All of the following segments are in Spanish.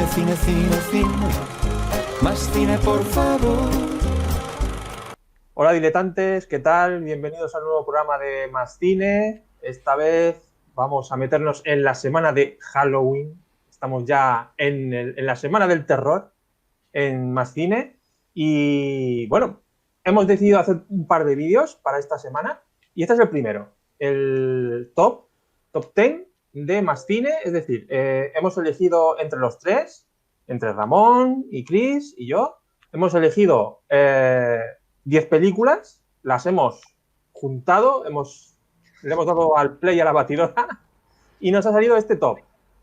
cine, cine, cine, cine. Más cine, por favor. Hola diletantes, ¿qué tal? Bienvenidos al nuevo programa de Más Cine. Esta vez vamos a meternos en la semana de Halloween. Estamos ya en la semana del terror en Más Cine. Y bueno, hemos decidido hacer un par de vídeos para esta semana. Y este es el primero, el top 10 de Más Cine. Es decir, hemos elegido entre los tres, entre Ramón y Chris y yo, hemos elegido 10 películas, las hemos juntado, le hemos dado al play a la batidora y nos ha salido este top.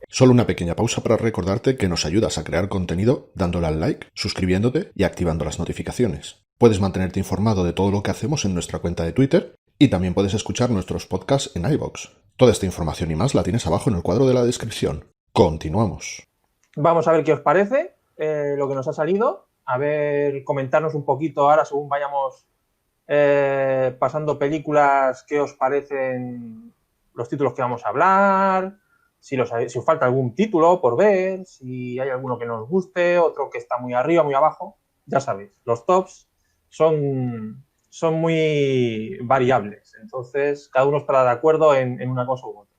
Solo una pequeña pausa para recordarte que nos ayudas a crear contenido dándole al like, suscribiéndote y activando las notificaciones. Puedes mantenerte informado de todo lo que hacemos en nuestra cuenta de Twitter y también puedes escuchar nuestros podcasts en iVoox. Toda esta información y más la tienes abajo en el cuadro de la descripción. Continuamos. Vamos a ver qué os parece lo que nos ha salido. A ver, comentarnos un poquito ahora según vayamos pasando películas, qué os parecen los títulos que vamos a hablar, si os falta algún título por ver, si hay alguno que no os guste, otro que está muy arriba, muy abajo. Ya sabéis, los tops son muy variables, entonces cada uno estará de acuerdo en una cosa u otra.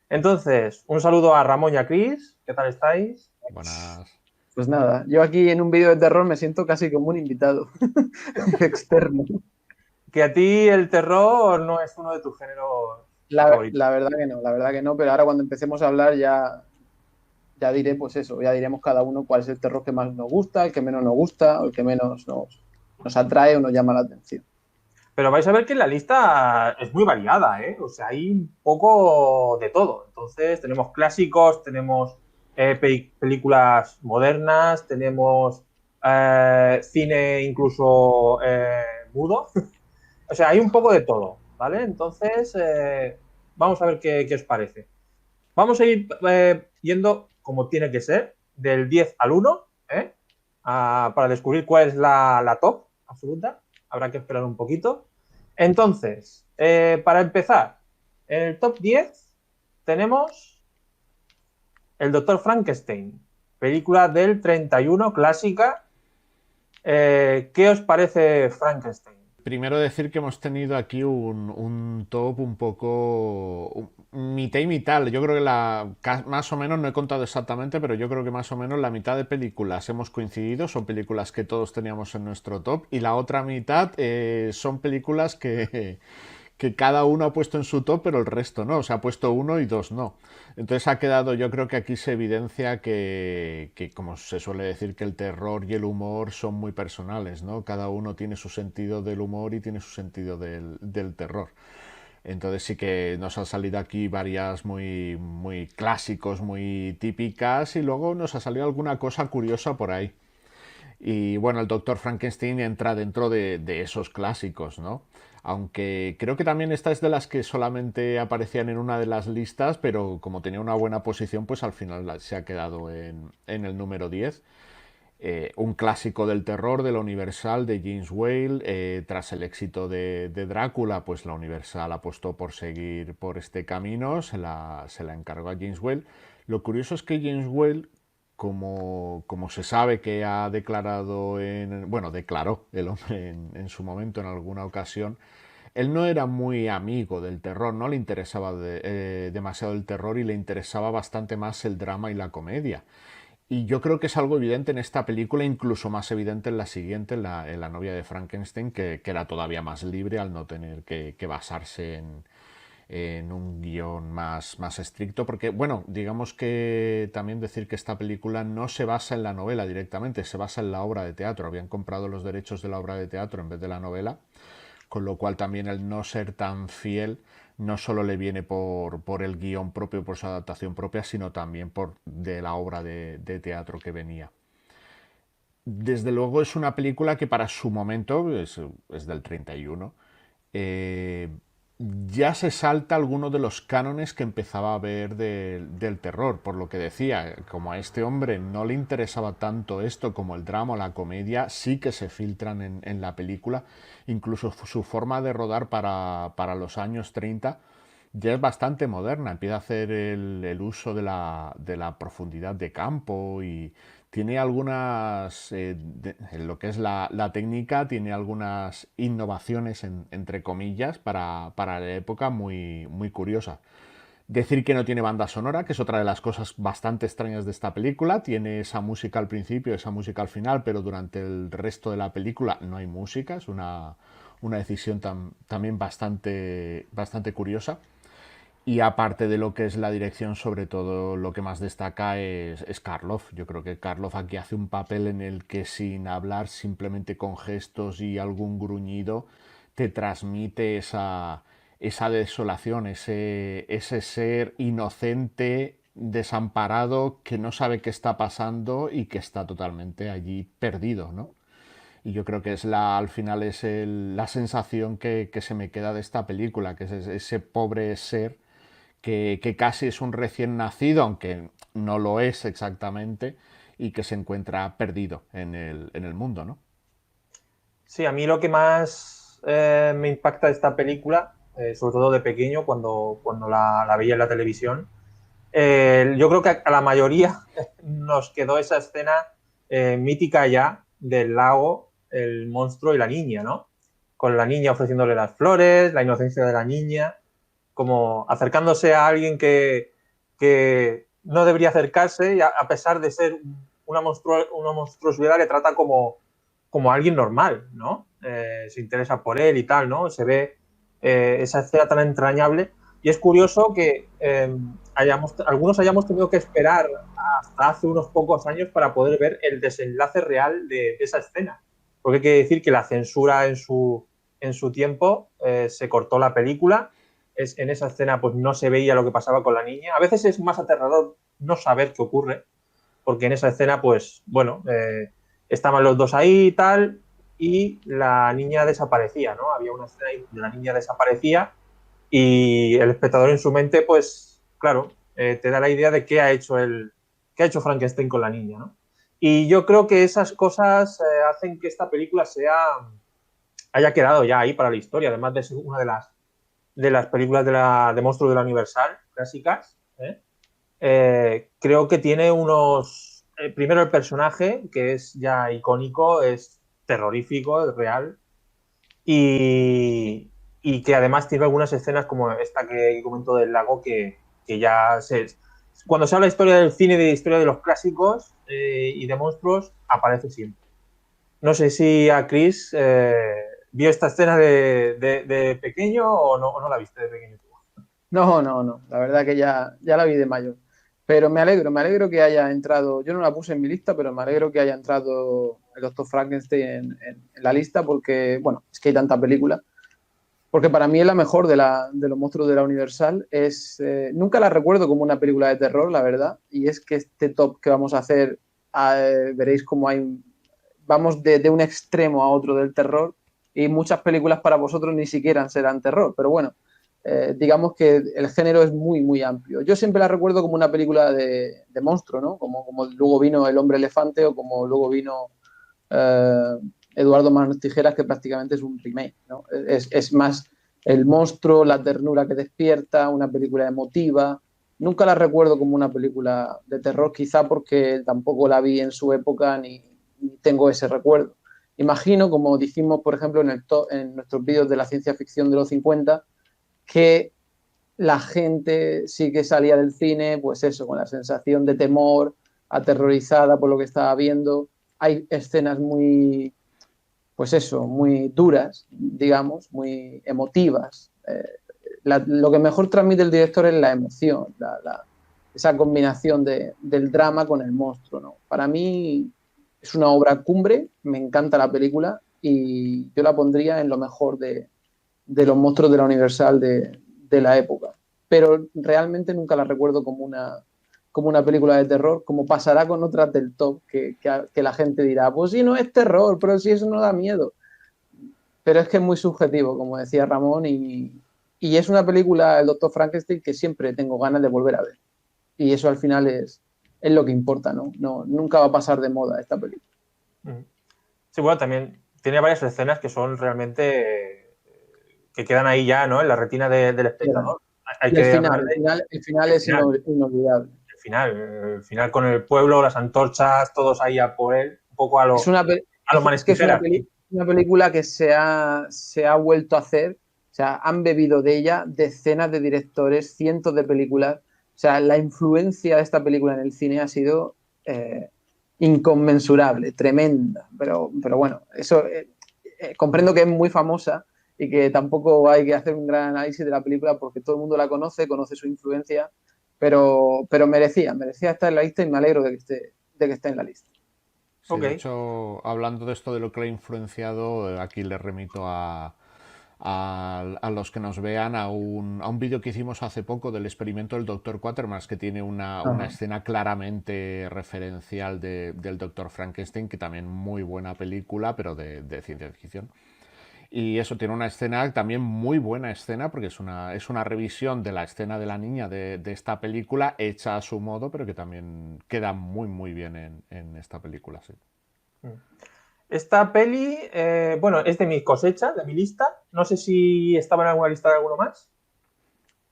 Entonces, un saludo a Ramón y a Chris, ¿qué tal estáis? Buenas. Pues nada, yo aquí en un vídeo de terror me siento casi como un invitado externo. Que a ti el terror no es uno de tus géneros favoritos. La verdad que no, pero ahora cuando empecemos a hablar ya diré, pues eso, ya diremos cada uno cuál es el terror que más nos gusta, el que menos nos gusta, o el que menos nos atrae o nos llama la atención. Pero vais a ver que la lista es muy variada, ¿eh? O sea, hay un poco de todo. Entonces, tenemos clásicos, tenemos películas modernas, tenemos cine incluso mudo. O sea, hay un poco de todo, ¿vale? Entonces, vamos a ver qué os parece. Vamos a ir yendo, como tiene que ser, del 10 al 1, para descubrir cuál es la top absoluta. Habrá que esperar un poquito. Entonces, para empezar, en el top 10 tenemos El Doctor Frankenstein, película del 31, clásica. ¿Qué os parece Frankenstein? Primero decir que hemos tenido aquí un top un poco mitad y mitad. Yo creo que más o menos, no he contado exactamente, pero yo creo que más o menos la mitad de películas hemos coincidido, son películas que todos teníamos en nuestro top, y la otra mitad son películas que cada uno ha puesto en su top, pero el resto no, o sea, ha puesto uno y dos no. Entonces ha quedado, yo creo que aquí se evidencia que, como se suele decir, que el terror y el humor son muy personales, ¿no? Cada uno tiene su sentido del humor y tiene su sentido del terror. Entonces sí que nos han salido aquí varias muy, muy clásicos, muy típicas, y luego nos ha salido alguna cosa curiosa por ahí. Y bueno, el Doctor Frankenstein entra dentro de esos clásicos, ¿no? Aunque creo que también esta es de las que solamente aparecían en una de las listas, pero como tenía una buena posición, pues al final se ha quedado en el número 10. Un clásico del terror de la Universal, de James Whale. Tras el éxito de Drácula, pues la Universal apostó por seguir por este camino, se la encargó a James Whale. Lo curioso es que James Whale, como se sabe que ha declarado declaró el hombre en su momento en alguna ocasión, él no era muy amigo del terror, no le interesaba demasiado el terror y le interesaba bastante más el drama y la comedia. Y yo creo que es algo evidente en esta película, incluso más evidente en la siguiente, en la novia de Frankenstein, que era todavía más libre al no tener que basarse en un guión más estricto, porque, bueno, digamos que también decir que esta película no se basa en la novela directamente, se basa en la obra de teatro. Habían comprado los derechos de la obra de teatro en vez de la novela, con lo cual también el no ser tan fiel no solo le viene por el guión propio, por su adaptación propia, sino también de la obra de teatro que venía. Desde luego es una película que para su momento, es del 31, ya se salta alguno de los cánones que empezaba a ver del terror, por lo que decía, como a este hombre no le interesaba tanto esto como el drama o la comedia, sí que se filtran en la película, incluso su forma de rodar para los años 30 ya es bastante moderna, empieza a hacer el uso de la profundidad de campo y tiene algunas, en lo que es la técnica, tiene algunas innovaciones, entre comillas, para la época muy curiosas. Decir que no tiene banda sonora, que es otra de las cosas bastante extrañas de esta película. Tiene esa música al principio, esa música al final, pero durante el resto de la película no hay música. Es una decisión también bastante curiosa. Y aparte de lo que es la dirección, sobre todo lo que más destaca es Karloff. Yo creo que Karloff aquí hace un papel en el que sin hablar, simplemente con gestos y algún gruñido, te transmite esa desolación, ese ser inocente, desamparado, que no sabe qué está pasando y que está totalmente allí perdido, ¿no? Y yo creo que al final es la sensación que se me queda de esta película, que es ese pobre ser que casi es un recién nacido, aunque no lo es exactamente, y que se encuentra perdido en el mundo, ¿no? Sí, a mí lo que más me impacta de esta película, sobre todo de pequeño, cuando la veía en la televisión, yo creo que a la mayoría nos quedó esa escena mítica ya del lago, el monstruo y la niña, ¿no? Con la niña ofreciéndole las flores, la inocencia de la niña, como acercándose a alguien que no debería acercarse y a pesar de ser una monstruosidad le trata como alguien normal, ¿no? Se interesa por él y tal, ¿no? Se ve esa escena tan entrañable y es curioso que algunos hayamos tenido que esperar hasta hace unos pocos años para poder ver el desenlace real de esa escena. Porque hay que decir que la censura en su tiempo se cortó la película. En esa escena pues no se veía lo que pasaba con la niña. A veces es más aterrador no saber qué ocurre, porque en esa escena pues, bueno, estaban los dos ahí y tal, y la niña desaparecía, ¿no? Había una escena ahí donde la niña desaparecía y el espectador en su mente, pues, claro, te da la idea de qué ha hecho Frankenstein con la niña, ¿no? Y yo creo que esas cosas hacen que esta película haya quedado ya ahí para la historia, además de ser una de las películas de monstruos de la Universal clásicas. Creo que tiene primero el personaje, que es ya icónico, es terrorífico, es real, y que además tiene algunas escenas como esta que comentó del lago que ya cuando se habla de historia del cine, de historia de los clásicos y de monstruos, aparece siempre. No sé si a Chris vio esta escena de pequeño o no la viste de pequeño. No, no, no. La verdad que ya la vi de mayor. Pero me alegro que haya entrado. Yo no la puse en mi lista, pero me alegro que haya entrado el Doctor Frankenstein en la lista porque, bueno, es que hay tanta película. Porque para mí es la mejor de los monstruos de la Universal. Nunca la recuerdo como una película de terror, la verdad. Y es que este top que vamos a hacer, veréis cómo vamos de un extremo a otro del terror. Y muchas películas para vosotros ni siquiera serán terror. Pero bueno, digamos que el género es muy amplio. Yo siempre la recuerdo como una película de monstruo, ¿no? Como luego vino El hombre elefante o como luego vino eh, Eduardo Manos Tijeras, que prácticamente es un remake, ¿no? Es más el monstruo, la ternura que despierta, una película emotiva. Nunca la recuerdo como una película de terror, quizá porque tampoco la vi en su época ni tengo ese recuerdo. Imagino, como dijimos, por ejemplo, en nuestros vídeos de la ciencia ficción de los 50, que la gente sí que salía del cine, pues eso, con la sensación de temor, aterrorizada por lo que estaba viendo. Hay escenas pues eso, muy duras, digamos, muy emotivas. Lo que mejor transmite el director es la emoción, esa combinación del drama con el monstruo, ¿no? Para mí es una obra cumbre, me encanta la película y yo la pondría en lo mejor de los monstruos de la Universal de la época. Pero realmente nunca la recuerdo como una película de terror, como pasará con otras del top, que la gente dirá, pues sí, no es terror, pero sí eso no da miedo. Pero es que es muy subjetivo, como decía Ramón, y es una película, El Doctor Frankenstein, que siempre tengo ganas de volver a ver. Y eso al final es lo que importa, ¿no? Nunca va a pasar de moda esta película. Sí, bueno, también tiene varias escenas que son realmente que quedan ahí ya, ¿no? En la retina del espectador. hay Y que el hablar final, de el final el es final. inolvidable. El final con el pueblo, las antorchas, todos ahí a por él, un poco a Es lo, una, a lo es que es Manestijera. una película que se ha vuelto a hacer, o sea, han bebido de ella decenas de directores, cientos de películas. O sea, la influencia de esta película en el cine ha sido inconmensurable, tremenda. Pero bueno, eso comprendo que es muy famosa y que tampoco hay que hacer un gran análisis de la película porque todo el mundo la conoce, conoce su influencia, pero merecía estar en la lista y me alegro de que esté en la lista. Sí, Ok. de hecho, hablando de esto de lo que le ha influenciado, aquí les remito a los que nos vean a un vídeo que hicimos hace poco del experimento del Dr. Quatermass, que tiene una escena claramente referencial del Dr. Frankenstein, que también muy buena película, pero de ciencia ficción. Y eso tiene una escena, también muy buena escena, porque es una revisión de la escena de la niña de esta película, hecha a su modo, pero que también queda muy, muy bien en esta película, sí. Esta peli, bueno, es de mi cosecha, de mi lista. No sé si estaba en alguna lista de alguno más,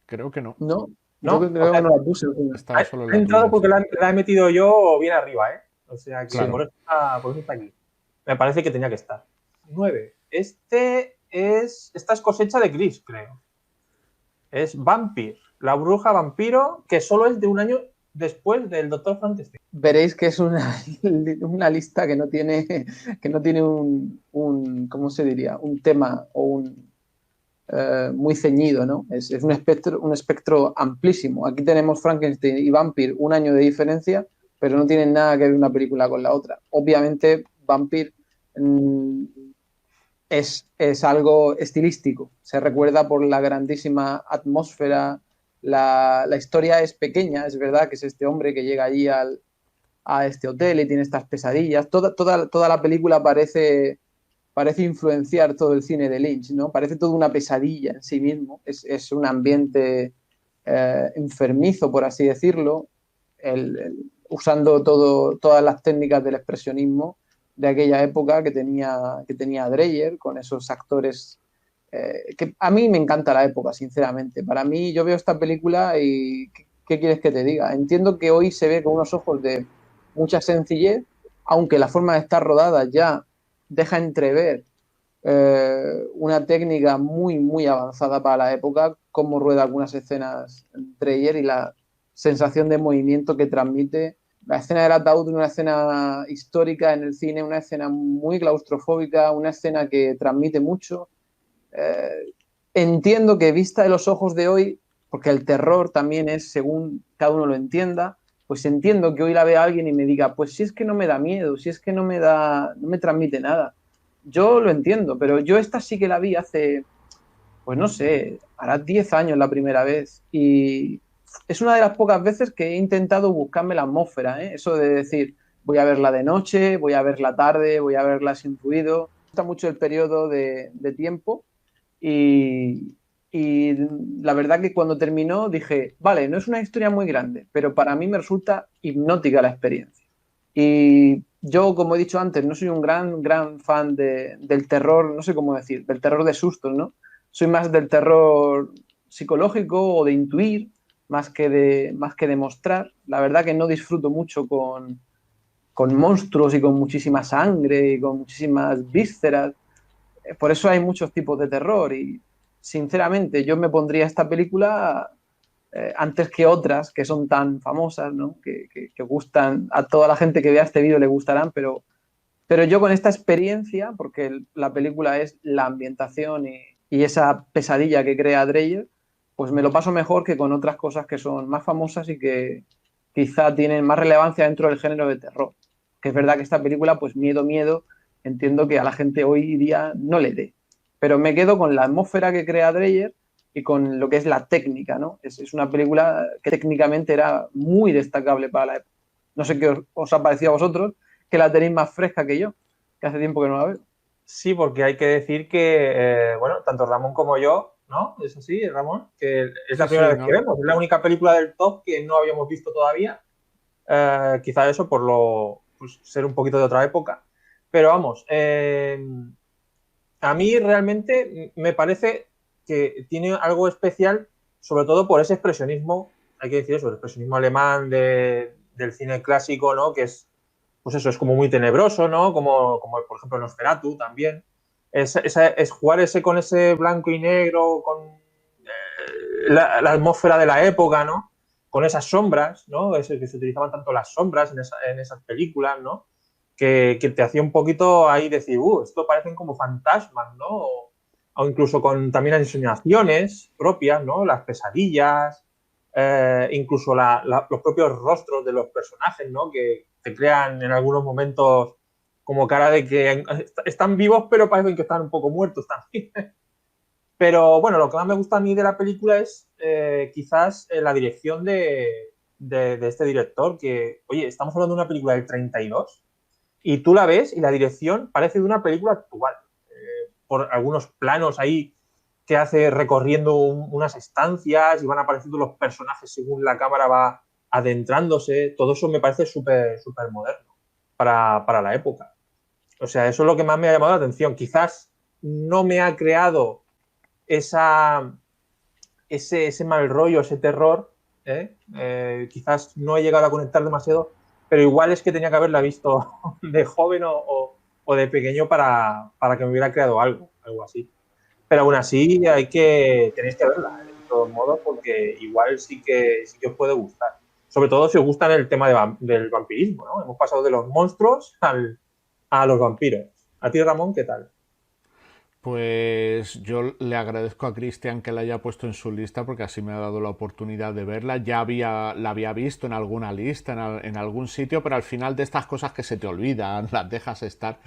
Creo que no. No, yo ¿no? creo O sea, que no la puse. Estaba solo en ha la entrado tuya, porque sí. la he metido yo bien arriba, ¿eh? O sea que Sí. por eso está aquí. Me parece que tenía que estar. 9. Esta es cosecha de Chris, creo. Es Vampire, la bruja vampiro, que solo es de un año después del Doctor Frankenstein. Veréis que es una lista que no tiene ¿cómo se diría? Un tema o muy ceñido, ¿no? Es un espectro amplísimo. Aquí tenemos Frankenstein y Vampire, un año de diferencia, pero no tienen nada que ver una película con la otra. Obviamente, Vampire es algo estilístico. Se recuerda por la grandísima atmósfera. La historia es pequeña, es verdad que es este hombre que llega allí a este hotel y tiene estas pesadillas. Toda la película parece influenciar todo el cine de Lynch, ¿no? Parece toda una pesadilla en sí mismo. Es un ambiente enfermizo, por así decirlo, usando todas las técnicas del expresionismo de aquella época que tenía Dreyer, con esos actores que a mí me encanta la época, sinceramente. Para mí, yo veo esta película y ¿qué quieres que te diga? Entiendo que hoy se ve con unos ojos de mucha sencillez, aunque la forma de estar rodada ya deja entrever una técnica muy, muy avanzada para la época, cómo rueda algunas escenas Dreyer y la sensación de movimiento que transmite. La escena del ataúd, una escena histórica en el cine, una escena muy claustrofóbica, una escena que transmite mucho. Entiendo que vista de los ojos de hoy, porque el terror también es según cada uno lo entienda, pues entiendo que hoy la vea alguien y me diga, pues si es que no me da miedo, si es que no me transmite nada. Yo lo entiendo, pero yo esta sí que la vi hace, pues no sé, hará 10 años la primera vez y es una de las pocas veces que he intentado buscarme la atmósfera, ¿eh? Eso de decir, voy a verla de noche, voy a verla tarde, voy a verla sin ruido. Me gusta mucho el periodo de tiempo y, y la verdad que cuando terminó dije, vale, no es una historia muy grande, pero para mí me resulta hipnótica la experiencia. Y yo, como he dicho antes, no soy un gran fan del terror, no sé cómo decir, del terror de sustos, ¿no? Soy más del terror psicológico o de intuir, más que de mostrar. La verdad que no disfruto mucho con monstruos y con muchísima sangre y con muchísimas vísceras. Por eso hay muchos tipos de terror y sinceramente yo me pondría esta película antes que otras que son tan famosas, ¿no? Que gustan, a toda la gente que vea este vídeo le gustarán, pero yo con esta experiencia, porque la película es la ambientación y esa pesadilla que crea Dreyer, pues me lo paso mejor que con otras cosas que son más famosas y que quizá tienen más relevancia dentro del género de terror. Que es verdad que esta película, pues miedo, entiendo que a la gente hoy día no le dé. Pero me quedo con la atmósfera que crea Dreyer y con lo que es la técnica, ¿no? Es una película que técnicamente era muy destacable para la época. No sé qué os ha parecido a vosotros, que la tenéis más fresca que yo, que hace tiempo que no la veo. Sí, porque hay que decir que, bueno, tanto Ramón como yo, ¿no? Es así, Ramón, que es la Sí, primera sí, vez que no. vemos, es la única película del top que no habíamos visto todavía. Quizá eso por pues, ser un poquito de otra época. Pero vamos, a mí realmente me parece que tiene algo especial sobre todo por ese expresionismo, hay que decir eso, el expresionismo alemán del cine clásico, ¿no? Que es, pues eso, es como muy tenebroso, ¿no? Como por ejemplo Nosferatu también. Es jugar con ese blanco y negro, con la atmósfera de la época, ¿no? Con esas sombras, ¿no? Que se utilizaban tanto las sombras en esas películas, ¿no? Que te hacía un poquito ahí decir, esto parecen como fantasmas, ¿no? O incluso con también las ensoñaciones propias, ¿no? Las pesadillas, incluso los propios rostros de los personajes, ¿no? Que te crean en algunos momentos como cara de que están vivos, pero parecen que están un poco muertos también. Pero bueno, lo que más me gusta a mí de la película es quizás la dirección de este director, que, oye, estamos hablando de una película del 32 y tú la ves y la dirección parece de una película actual, por algunos planos ahí que hace recorriendo unas estancias y van apareciendo los personajes según la cámara va adentrándose, todo eso me parece súper moderno para la época. O sea, eso es lo que más me ha llamado la atención. Quizás no me ha creado ese mal rollo, ese terror, quizás no he llegado a conectar demasiado, pero igual es que tenía que haberla visto de joven o de pequeño para que me hubiera creado algo así. Pero aún así tenéis que verla, de todos modos, porque igual sí que os puede gustar. Sobre todo si os gusta el tema del vampirismo, ¿no? Hemos pasado de los monstruos a los vampiros. A ti, Ramón, ¿qué tal? Pues yo le agradezco a Cristian que la haya puesto en su lista porque así me ha dado la oportunidad de verla. La había visto en alguna lista, en algún sitio, pero al final de estas cosas que se te olvidan, las dejas estar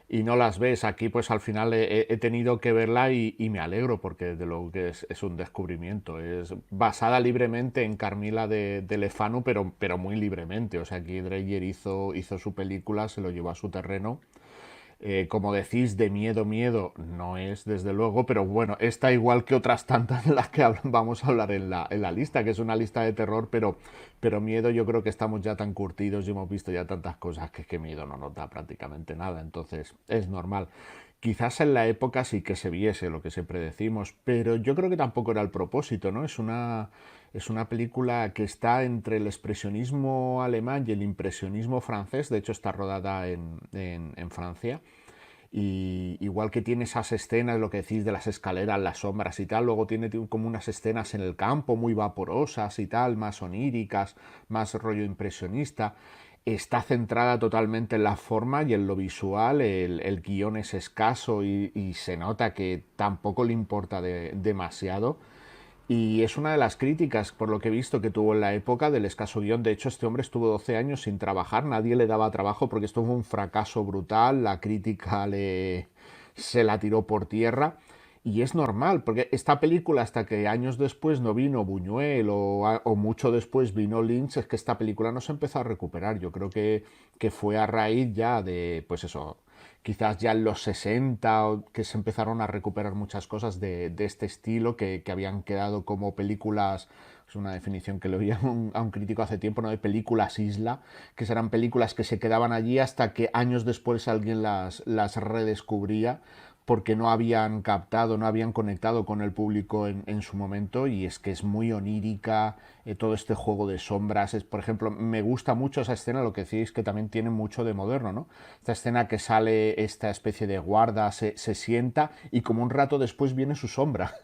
y no las ves. Aquí pues al final he tenido que verla y me alegro porque desde luego que es un descubrimiento. Es basada libremente en Carmila de Lefanu, pero muy libremente. O sea, aquí Dreyer hizo su película, se lo llevó a su terreno. Como decís, de miedo no es, desde luego, pero bueno, esta igual que otras tantas de las que vamos a hablar en la lista, que es una lista de terror, pero miedo yo creo que estamos ya tan curtidos y hemos visto ya tantas cosas que miedo no nos da prácticamente nada, entonces es normal. Quizás en la época sí que se viese lo que siempre decimos, pero yo creo que tampoco era el propósito, ¿no? Es una película que está entre el expresionismo alemán y el impresionismo francés, de hecho está rodada en Francia. Y igual que tiene esas escenas, lo que decís de las escaleras, las sombras y tal, luego tiene como unas escenas en el campo muy vaporosas y tal, más oníricas, más rollo impresionista. Está centrada totalmente en la forma y en lo visual, el guión es escaso y se nota que tampoco le importa demasiado. Y es una de las críticas, por lo que he visto, que tuvo en la época del escaso guión. De hecho, este hombre estuvo 12 años sin trabajar, nadie le daba trabajo porque esto fue un fracaso brutal, la crítica se la tiró por tierra. Y es normal, porque esta película, hasta que años después no vino Buñuel o mucho después vino Lynch, es que esta película no se empezó a recuperar. Yo creo que fue a raíz ya de, pues eso, quizás ya en los 60 que se empezaron a recuperar muchas cosas de este estilo que habían quedado como películas, es una definición que le oí a un crítico hace tiempo, ¿no? De películas isla, que serán películas que se quedaban allí hasta que años después alguien las redescubría porque no habían captado, no habían conectado con el público en su momento, y es que es muy onírica, todo este juego de sombras. Por ejemplo, me gusta mucho esa escena, lo que decís que también tiene mucho de moderno, ¿no? Esta escena que sale esta especie de guarda, se sienta y como un rato después viene su sombra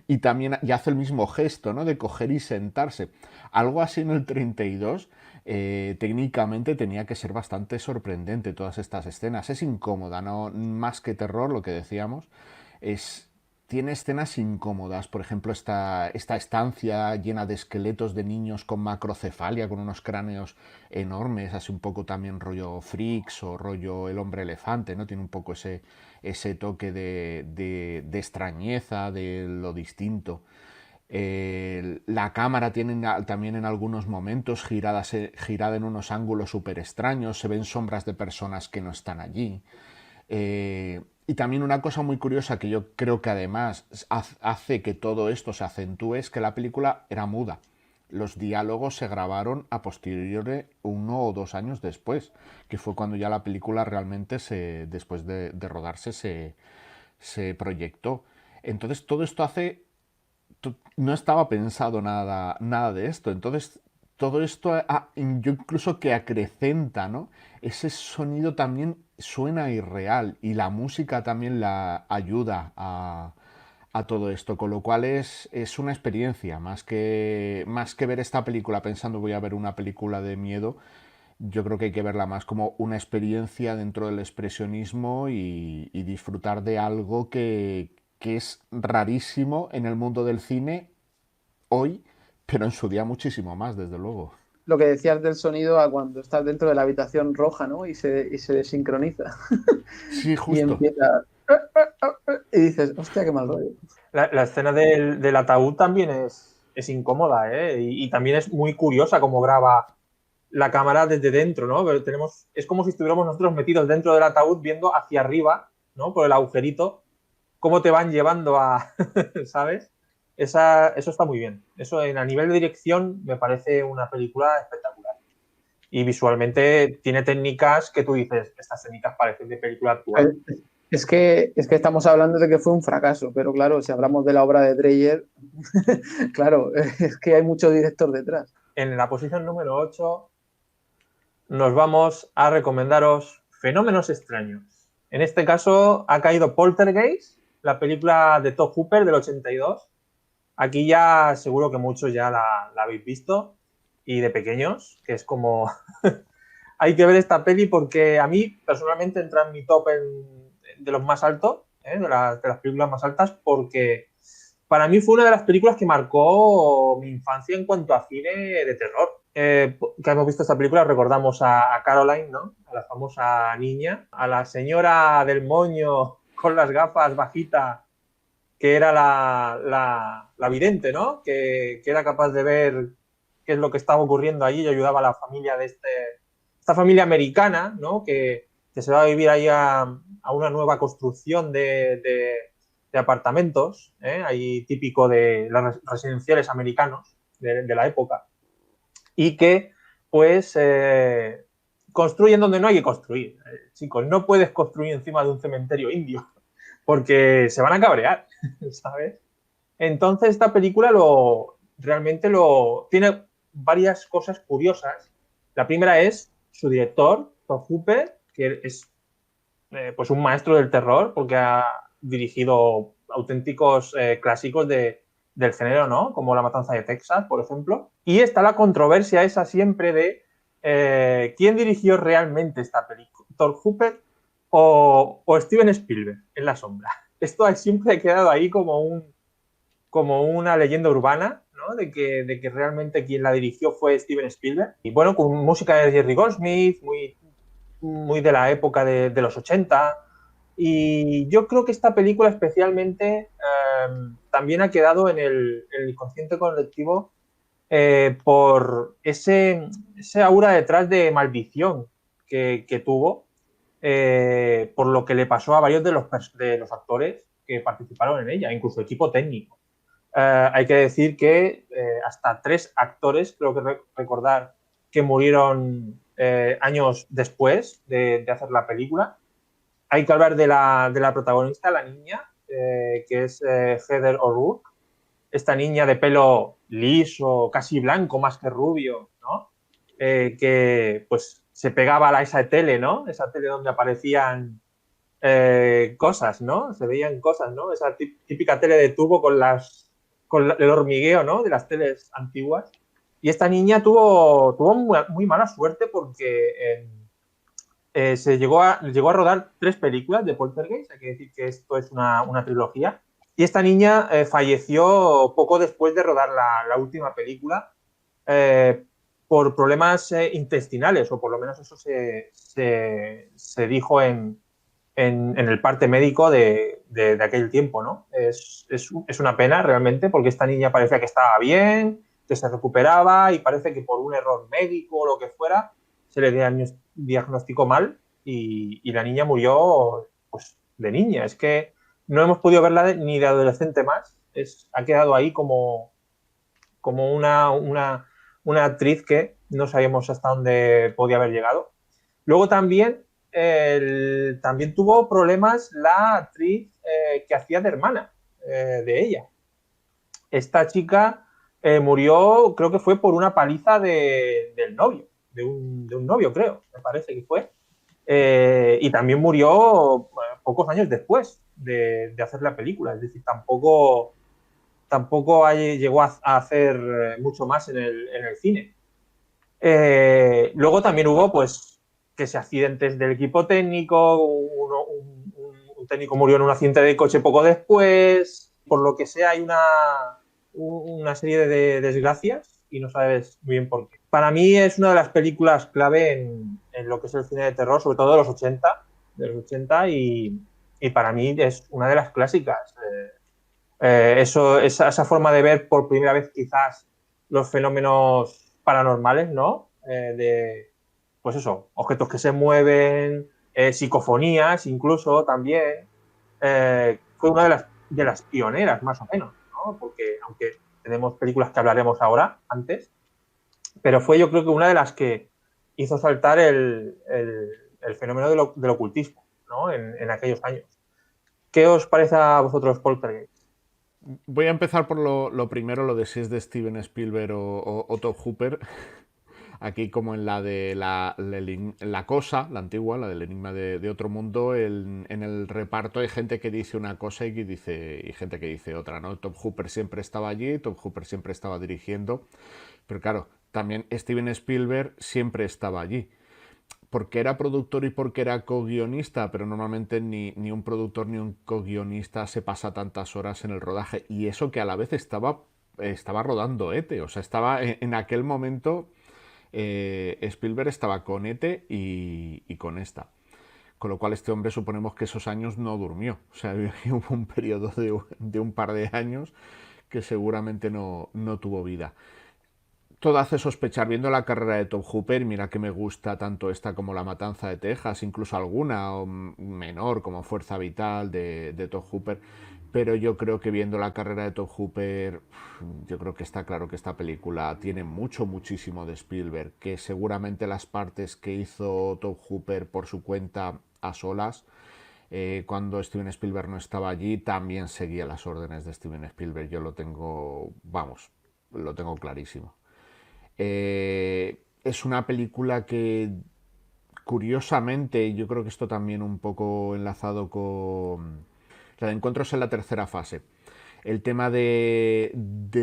y también y hace el mismo gesto, ¿no? De coger y sentarse. Algo así en el 32 técnicamente tenía que ser bastante sorprendente todas estas escenas. Es incómoda, no más que terror, lo que decíamos. Tiene escenas incómodas, por ejemplo, esta estancia llena de esqueletos de niños con macrocefalia, con unos cráneos enormes, así un poco también rollo Freaks o rollo El hombre elefante, ¿no? Tiene un poco ese toque de extrañeza, de lo distinto. La cámara tiene también en algunos momentos girada en unos ángulos súper extraños, se ven sombras de personas que no están allí. Y también una cosa muy curiosa que yo creo que además hace que todo esto se acentúe es que la película era muda. Los diálogos se grabaron a posteriori 1 o 2 años después, que fue cuando ya la película realmente, después de rodarse, se proyectó. Entonces todo esto hace no estaba pensado nada de esto. Entonces, todo esto, yo incluso que acrecenta, ¿no? Ese sonido también suena irreal y la música también la ayuda a todo esto, con lo cual es una experiencia, más que ver esta película pensando voy a ver una película de miedo. Yo creo que hay que verla más como una experiencia dentro del expresionismo y disfrutar de algo que es rarísimo en el mundo del cine hoy, pero en su día muchísimo más, desde luego. Lo que decías del sonido a cuando estás dentro de la habitación roja, ¿no? Y se desincroniza Sí, y justo. empieza y dices, hostia, qué mal rollo. La escena del ataúd también es incómoda, ¿eh? Y también es muy curiosa cómo graba la cámara desde dentro, ¿no? Pero es como si estuviéramos nosotros metidos dentro del ataúd viendo hacia arriba, ¿no? Por el agujerito, cómo te van llevando a, ¿sabes? Eso está muy bien. Eso a nivel de dirección me parece una película espectacular. Y visualmente tiene técnicas que tú dices, estas técnicas parecen de película actual. Es que estamos hablando de que fue un fracaso, pero claro, si hablamos de la obra de Dreyer, claro, es que hay mucho director detrás. En la posición número 8 nos vamos a recomendaros Fenómenos extraños. En este caso ha caído Poltergeist, la película de Tobe Hooper del 82. Aquí ya seguro que muchos ya la habéis visto y de pequeños, que es como hay que ver esta peli porque a mí personalmente entra en mi top de los más altos, de las películas más altas, porque para mí fue una de las películas que marcó mi infancia en cuanto a cine de terror. Que hemos visto esta película, recordamos a Caroline, ¿no? A la famosa niña, a la señora del moño con las gafas bajita, que era la vidente, ¿no? Que era capaz de ver qué es lo que estaba ocurriendo allí y ayudaba a la familia de esta familia americana, ¿no? Que se va a vivir ahí a una nueva construcción de apartamentos, ahí típico de los residenciales americanos de la época, y que pues construyen donde no hay que construir. Chicos, no puedes construir encima de un cementerio indio porque se van a cabrear, ¿sabes? Entonces esta película realmente tiene varias cosas curiosas. La primera es su director, Tobe Hooper, que es pues un maestro del terror porque ha dirigido auténticos clásicos del género, ¿no? Como La Matanza de Texas, por ejemplo. Y está la controversia esa siempre de quién dirigió realmente esta película, Tobe Hooper o Steven Spielberg en la sombra. Esto siempre ha quedado ahí como una leyenda urbana, ¿no? De que realmente quien la dirigió fue Steven Spielberg. Y bueno, con música de Jerry Goldsmith, muy de la época de los 80. Y yo creo que esta película especialmente también ha quedado en el inconsciente colectivo por ese aura detrás de maldición que tuvo, por lo que le pasó a varios de los actores que participaron en ella, incluso equipo técnico. Hay que decir que hasta 3 actores, creo que recordar, que murieron años después de hacer la película. Hay que hablar de la protagonista, la niña, que es Heather O'Rourke. Esta niña de pelo liso, casi blanco, más que rubio, ¿no? Que pues se pegaba a esa tele, ¿no? Esa tele donde aparecían cosas, ¿no? Se veían cosas, ¿no? Esa típica tele de tubo con el hormigueo, ¿no? De las teles antiguas. Y esta niña tuvo muy mala suerte porque se llegó a rodar 3 películas de Poltergeist, hay que decir que esto es una trilogía. Y esta niña falleció poco después de rodar la última película por problemas intestinales, o por lo menos eso se dijo en el parte médico de aquel tiempo, ¿no? Es una pena realmente porque esta niña parecía que estaba bien, que se recuperaba y parece que por un error médico o lo que fuera se le diagnosticó mal y la niña murió pues de niña. Es que no hemos podido verla ni de adolescente más. Ha quedado ahí como una actriz que no sabíamos hasta dónde podía haber llegado. Luego también tuvo problemas la actriz que hacía de hermana de ella. esta chica murió, creo que fue por una paliza del novio, de un novio, creo, me parece que fue. Y también murió pocos años después de hacer la película, es decir, tampoco llegó a hacer mucho más en el cine. Luego también hubo, pues, que si accidentes del equipo técnico, un técnico murió en un accidente de coche poco después, por lo que sea hay una serie de desgracias y no sabes muy bien por qué. Para mí es una de las películas clave en lo que es el cine de terror, sobre todo de los 80 y para mí es una de las clásicas. Esa forma de ver por primera vez quizás los fenómenos paranormales, ¿no? Pues eso, objetos que se mueven, psicofonías incluso también. Fue una de las pioneras, más o menos, ¿no? Porque aunque tenemos películas que hablaremos ahora, antes, pero fue yo creo que una de las que hizo saltar el fenómeno del ocultismo, ¿no? En aquellos años. ¿Qué os parece a vosotros Poltergeist? Voy a empezar por lo primero, lo de si es de Steven Spielberg o Tobe Hooper. Aquí, como en la de la cosa, la antigua, la del Enigma de Otro Mundo, en el reparto hay gente que dice una cosa y gente que dice otra, ¿no? Tobe Hooper siempre estaba allí, Tobe Hooper siempre estaba dirigiendo, pero claro, también Steven Spielberg siempre estaba allí. Porque era productor y porque era co-guionista, pero normalmente ni un productor ni un co-guionista se pasa tantas horas en el rodaje. Y eso que a la vez estaba rodando E.T., o sea, estaba en aquel momento Spielberg estaba con E.T. y con esta. Con lo cual este hombre suponemos que esos años no durmió. O sea, hubo un periodo de un par de años que seguramente no tuvo vida. Todo hace sospechar, viendo la carrera de Tobe Hooper, mira que me gusta tanto esta como La Matanza de Texas, incluso alguna menor como Fuerza Vital de Tobe Hooper, pero yo creo que viendo la carrera de Tobe Hooper, yo creo que está claro que esta película tiene muchísimo de Spielberg, que seguramente las partes que hizo Tobe Hooper por su cuenta a solas, cuando Steven Spielberg no estaba allí, también seguía las órdenes de Steven Spielberg. Yo lo tengo clarísimo. Es una película que, curiosamente, yo creo que esto también un poco enlazado con la de Encuentros en la tercera fase. El tema de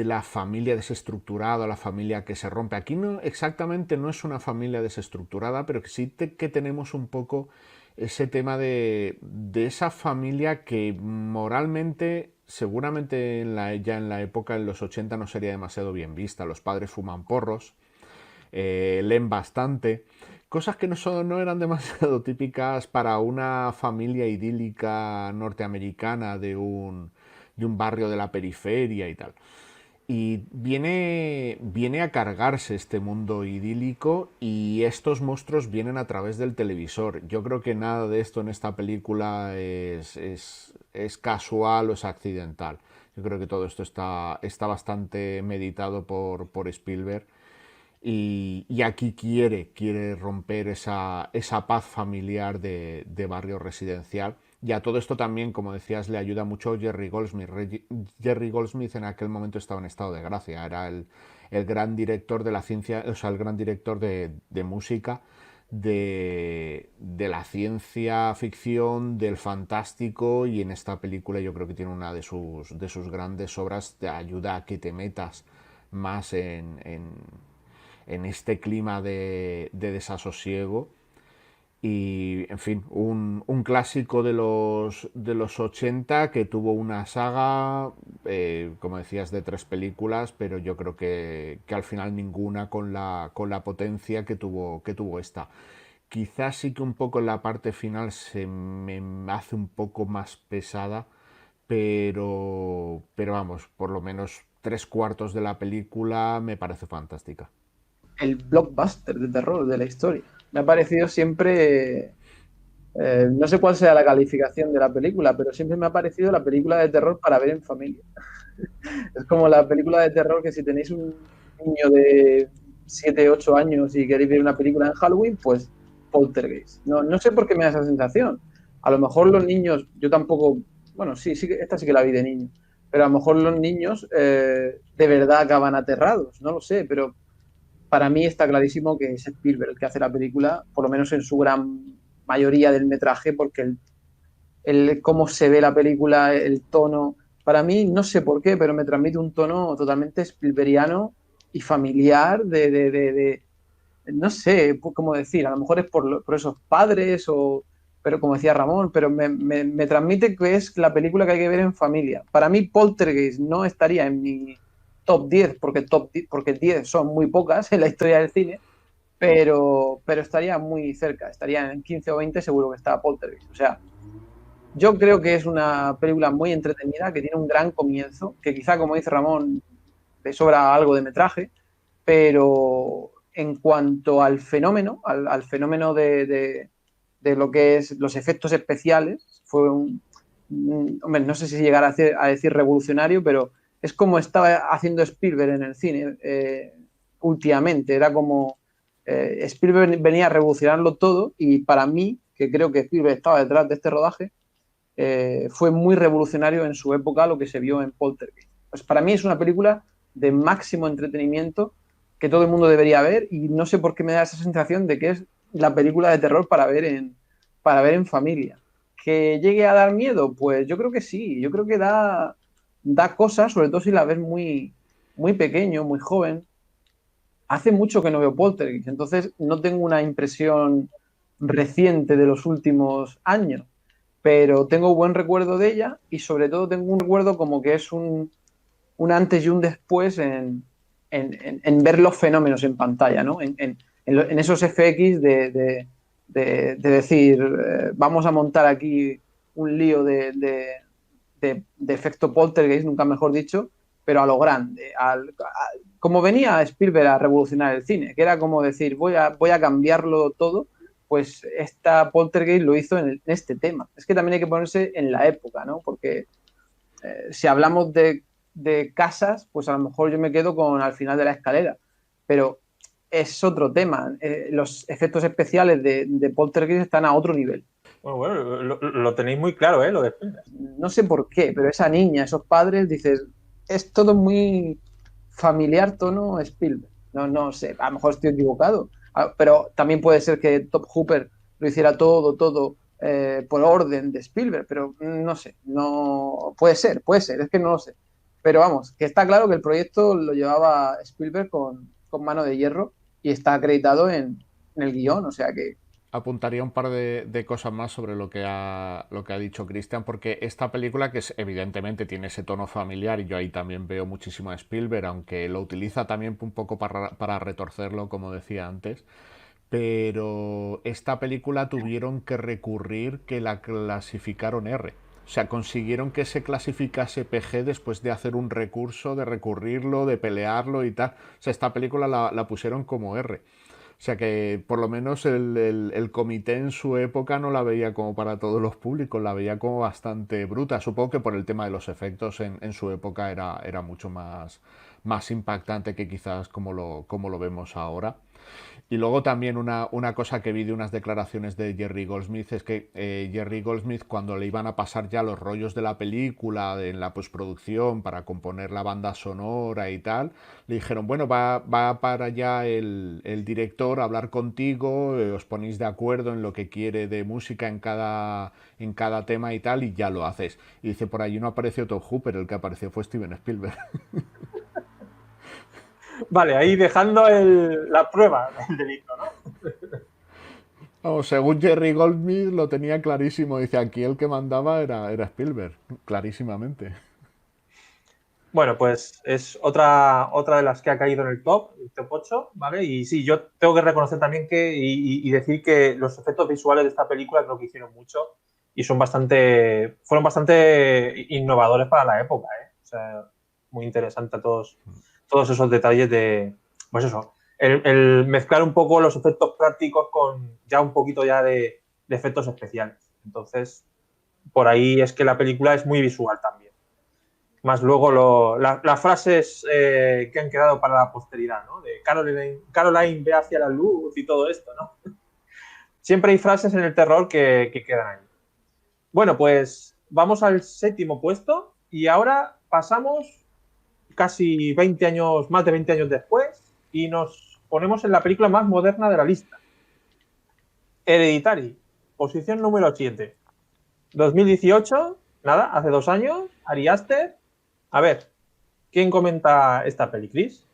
la familia desestructurada, la familia que se rompe. Aquí exactamente no es una familia desestructurada, pero que sí que tenemos un poco ese tema de esa familia que moralmente, seguramente ya en la época, en los 80, no sería demasiado bien vista. Los padres fuman porros, leen bastante, cosas que no eran demasiado típicas para una familia idílica norteamericana de un barrio de la periferia y tal. Y viene a cargarse este mundo idílico y estos monstruos vienen a través del televisor. Yo creo que nada de esto en esta película es casual o es accidental. Yo creo que todo esto está bastante meditado por Spielberg y aquí quiere romper esa paz familiar de barrio residencial. Y a todo esto también, como decías, le ayuda mucho Jerry Goldsmith. Jerry Goldsmith en aquel momento estaba en estado de gracia, era el gran director de la ciencia, o sea, el gran director de música, de la ciencia ficción, del fantástico, y en esta película yo creo que tiene una de sus grandes obras, te ayuda a que te metas más en este clima de desasosiego. Y, en fin, un clásico de los 80 que tuvo una saga, como decías, de 3 películas, pero yo creo que al final ninguna con la potencia que tuvo esta. Quizás sí que un poco en la parte final se me hace un poco más pesada, pero vamos, por lo menos 3/4 de la película me parece fantástica. El blockbuster de terror de la historia. Me ha parecido siempre, no sé cuál sea la calificación de la película, pero siempre me ha parecido la película de terror para ver en familia. Es como la película de terror que si tenéis un niño de 7, 8 años y queréis ver una película en Halloween, pues Poltergeist. No sé por qué me da esa sensación. A lo mejor los niños, yo tampoco, bueno, sí, esta sí que la vi de niño, pero a lo mejor los niños de verdad acaban aterrados, no lo sé, pero para mí está clarísimo que es Spielberg el que hace la película, por lo menos en su gran mayoría del metraje, porque cómo se ve la película, el tono, para mí, no sé por qué, pero me transmite un tono totalmente Spielbergiano y familiar no sé cómo decir, a lo mejor es por esos padres, pero como decía Ramón, pero me transmite que es la película que hay que ver en familia. Para mí Poltergeist no estaría en mi top 10, porque 10 son muy pocas en la historia del cine, pero estaría muy cerca, estaría en 15 o 20 seguro que está Poltergeist. O sea, yo creo que es una película muy entretenida, que tiene un gran comienzo, que quizá, como dice Ramón, le sobra algo de metraje, pero en cuanto al fenómeno, al fenómeno de lo que es los efectos especiales, fue hombre, no sé si llegar a decir revolucionario, pero es como estaba haciendo Spielberg en el cine últimamente, era como Spielberg venía a revolucionarlo todo y para mí, que creo que Spielberg estaba detrás de este rodaje, fue muy revolucionario en su época lo que se vio en Poltergeist. Pues para mí es una película de máximo entretenimiento que todo el mundo debería ver y no sé por qué me da esa sensación de que es la película de terror para ver en familia. ¿Que llegue a dar miedo? Pues yo creo que sí, yo creo que da cosas, sobre todo si la ves muy pequeño, muy joven. Hace mucho que no veo Poltergeist, entonces no tengo una impresión reciente de los últimos años, pero tengo buen recuerdo de ella y sobre todo tengo un recuerdo como que es un antes y un después en ver los fenómenos en pantalla, ¿no? En esos FX de decir, vamos a montar aquí un lío de efecto poltergeist, nunca mejor dicho, pero a lo grande, como venía Spielberg a revolucionar el cine, que era como decir, voy a cambiarlo todo, pues esta Poltergeist lo hizo en este tema. Es que también hay que ponerse en la época, ¿no? Porque si hablamos de casas, pues a lo mejor yo me quedo con Al final de la escalera, pero es otro tema. Los efectos especiales de Poltergeist están a otro nivel. Bueno, lo tenéis muy claro, ¿eh? Lo de Spielberg. No sé por qué, pero esa niña, esos padres, dices, es todo muy familiar tono Spielberg. No sé, a lo mejor estoy equivocado, pero también puede ser que Top Hooper lo hiciera todo por orden de Spielberg, pero no sé, no puede ser, es que no lo sé. Pero vamos, que está claro que el proyecto lo llevaba Spielberg con mano de hierro y está acreditado en el guión, o sea que Apuntaría un par de cosas más sobre lo que ha dicho Cristian, porque esta película, que evidentemente tiene ese tono familiar, y yo ahí también veo muchísimo a Spielberg, aunque lo utiliza también un poco para retorcerlo, como decía antes, pero esta película tuvieron que recurrir que la clasificaron R. O sea, consiguieron que se clasificase PG después de hacer un recurso, de recurrirlo, de pelearlo y tal. O sea, esta película la pusieron como R. O sea que por lo menos el comité en su época no la veía como para todos los públicos, la veía como bastante bruta. Supongo que por el tema de los efectos en su época era mucho más impactante que quizás como lo vemos ahora. Y luego también una cosa que vi de unas declaraciones de Jerry Goldsmith es que Jerry Goldsmith, cuando le iban a pasar ya los rollos de la película en la postproducción para componer la banda sonora y tal, le dijeron, bueno, va para allá el director a hablar contigo, os ponéis de acuerdo en lo que quiere de música en cada tema y tal, y ya lo haces. Y dice, por allí no apareció Top Hooper, el que apareció fue Steven Spielberg. Vale, ahí dejando la prueba del delito, ¿no? Vamos, según Jerry Goldsmith lo tenía clarísimo. Dice, aquí el que mandaba era Spielberg, clarísimamente. Bueno, pues es otra de las que ha caído en el top 8, ¿vale? Y sí, yo tengo que reconocer también y decir que los efectos visuales de esta película creo que hicieron mucho y fueron bastante innovadores para la época, ¿eh? O sea, muy interesante todos esos detalles pues eso, el mezclar un poco los efectos prácticos con ya un poquito ya de efectos especiales. Entonces, por ahí es que la película es muy visual también. Más luego las frases que han quedado para la posteridad, ¿no? De Caroline ve hacia la luz y todo esto, ¿no? Siempre hay frases en el terror que quedan ahí. Bueno, pues vamos al 7º puesto y ahora pasamos casi 20 años, más de 20 años después, y nos ponemos en la película más moderna de la lista. Hereditary, posición número 7. 2018, nada, hace 2 años, Ari Aster. A ver, ¿quién comenta esta peli, Chris?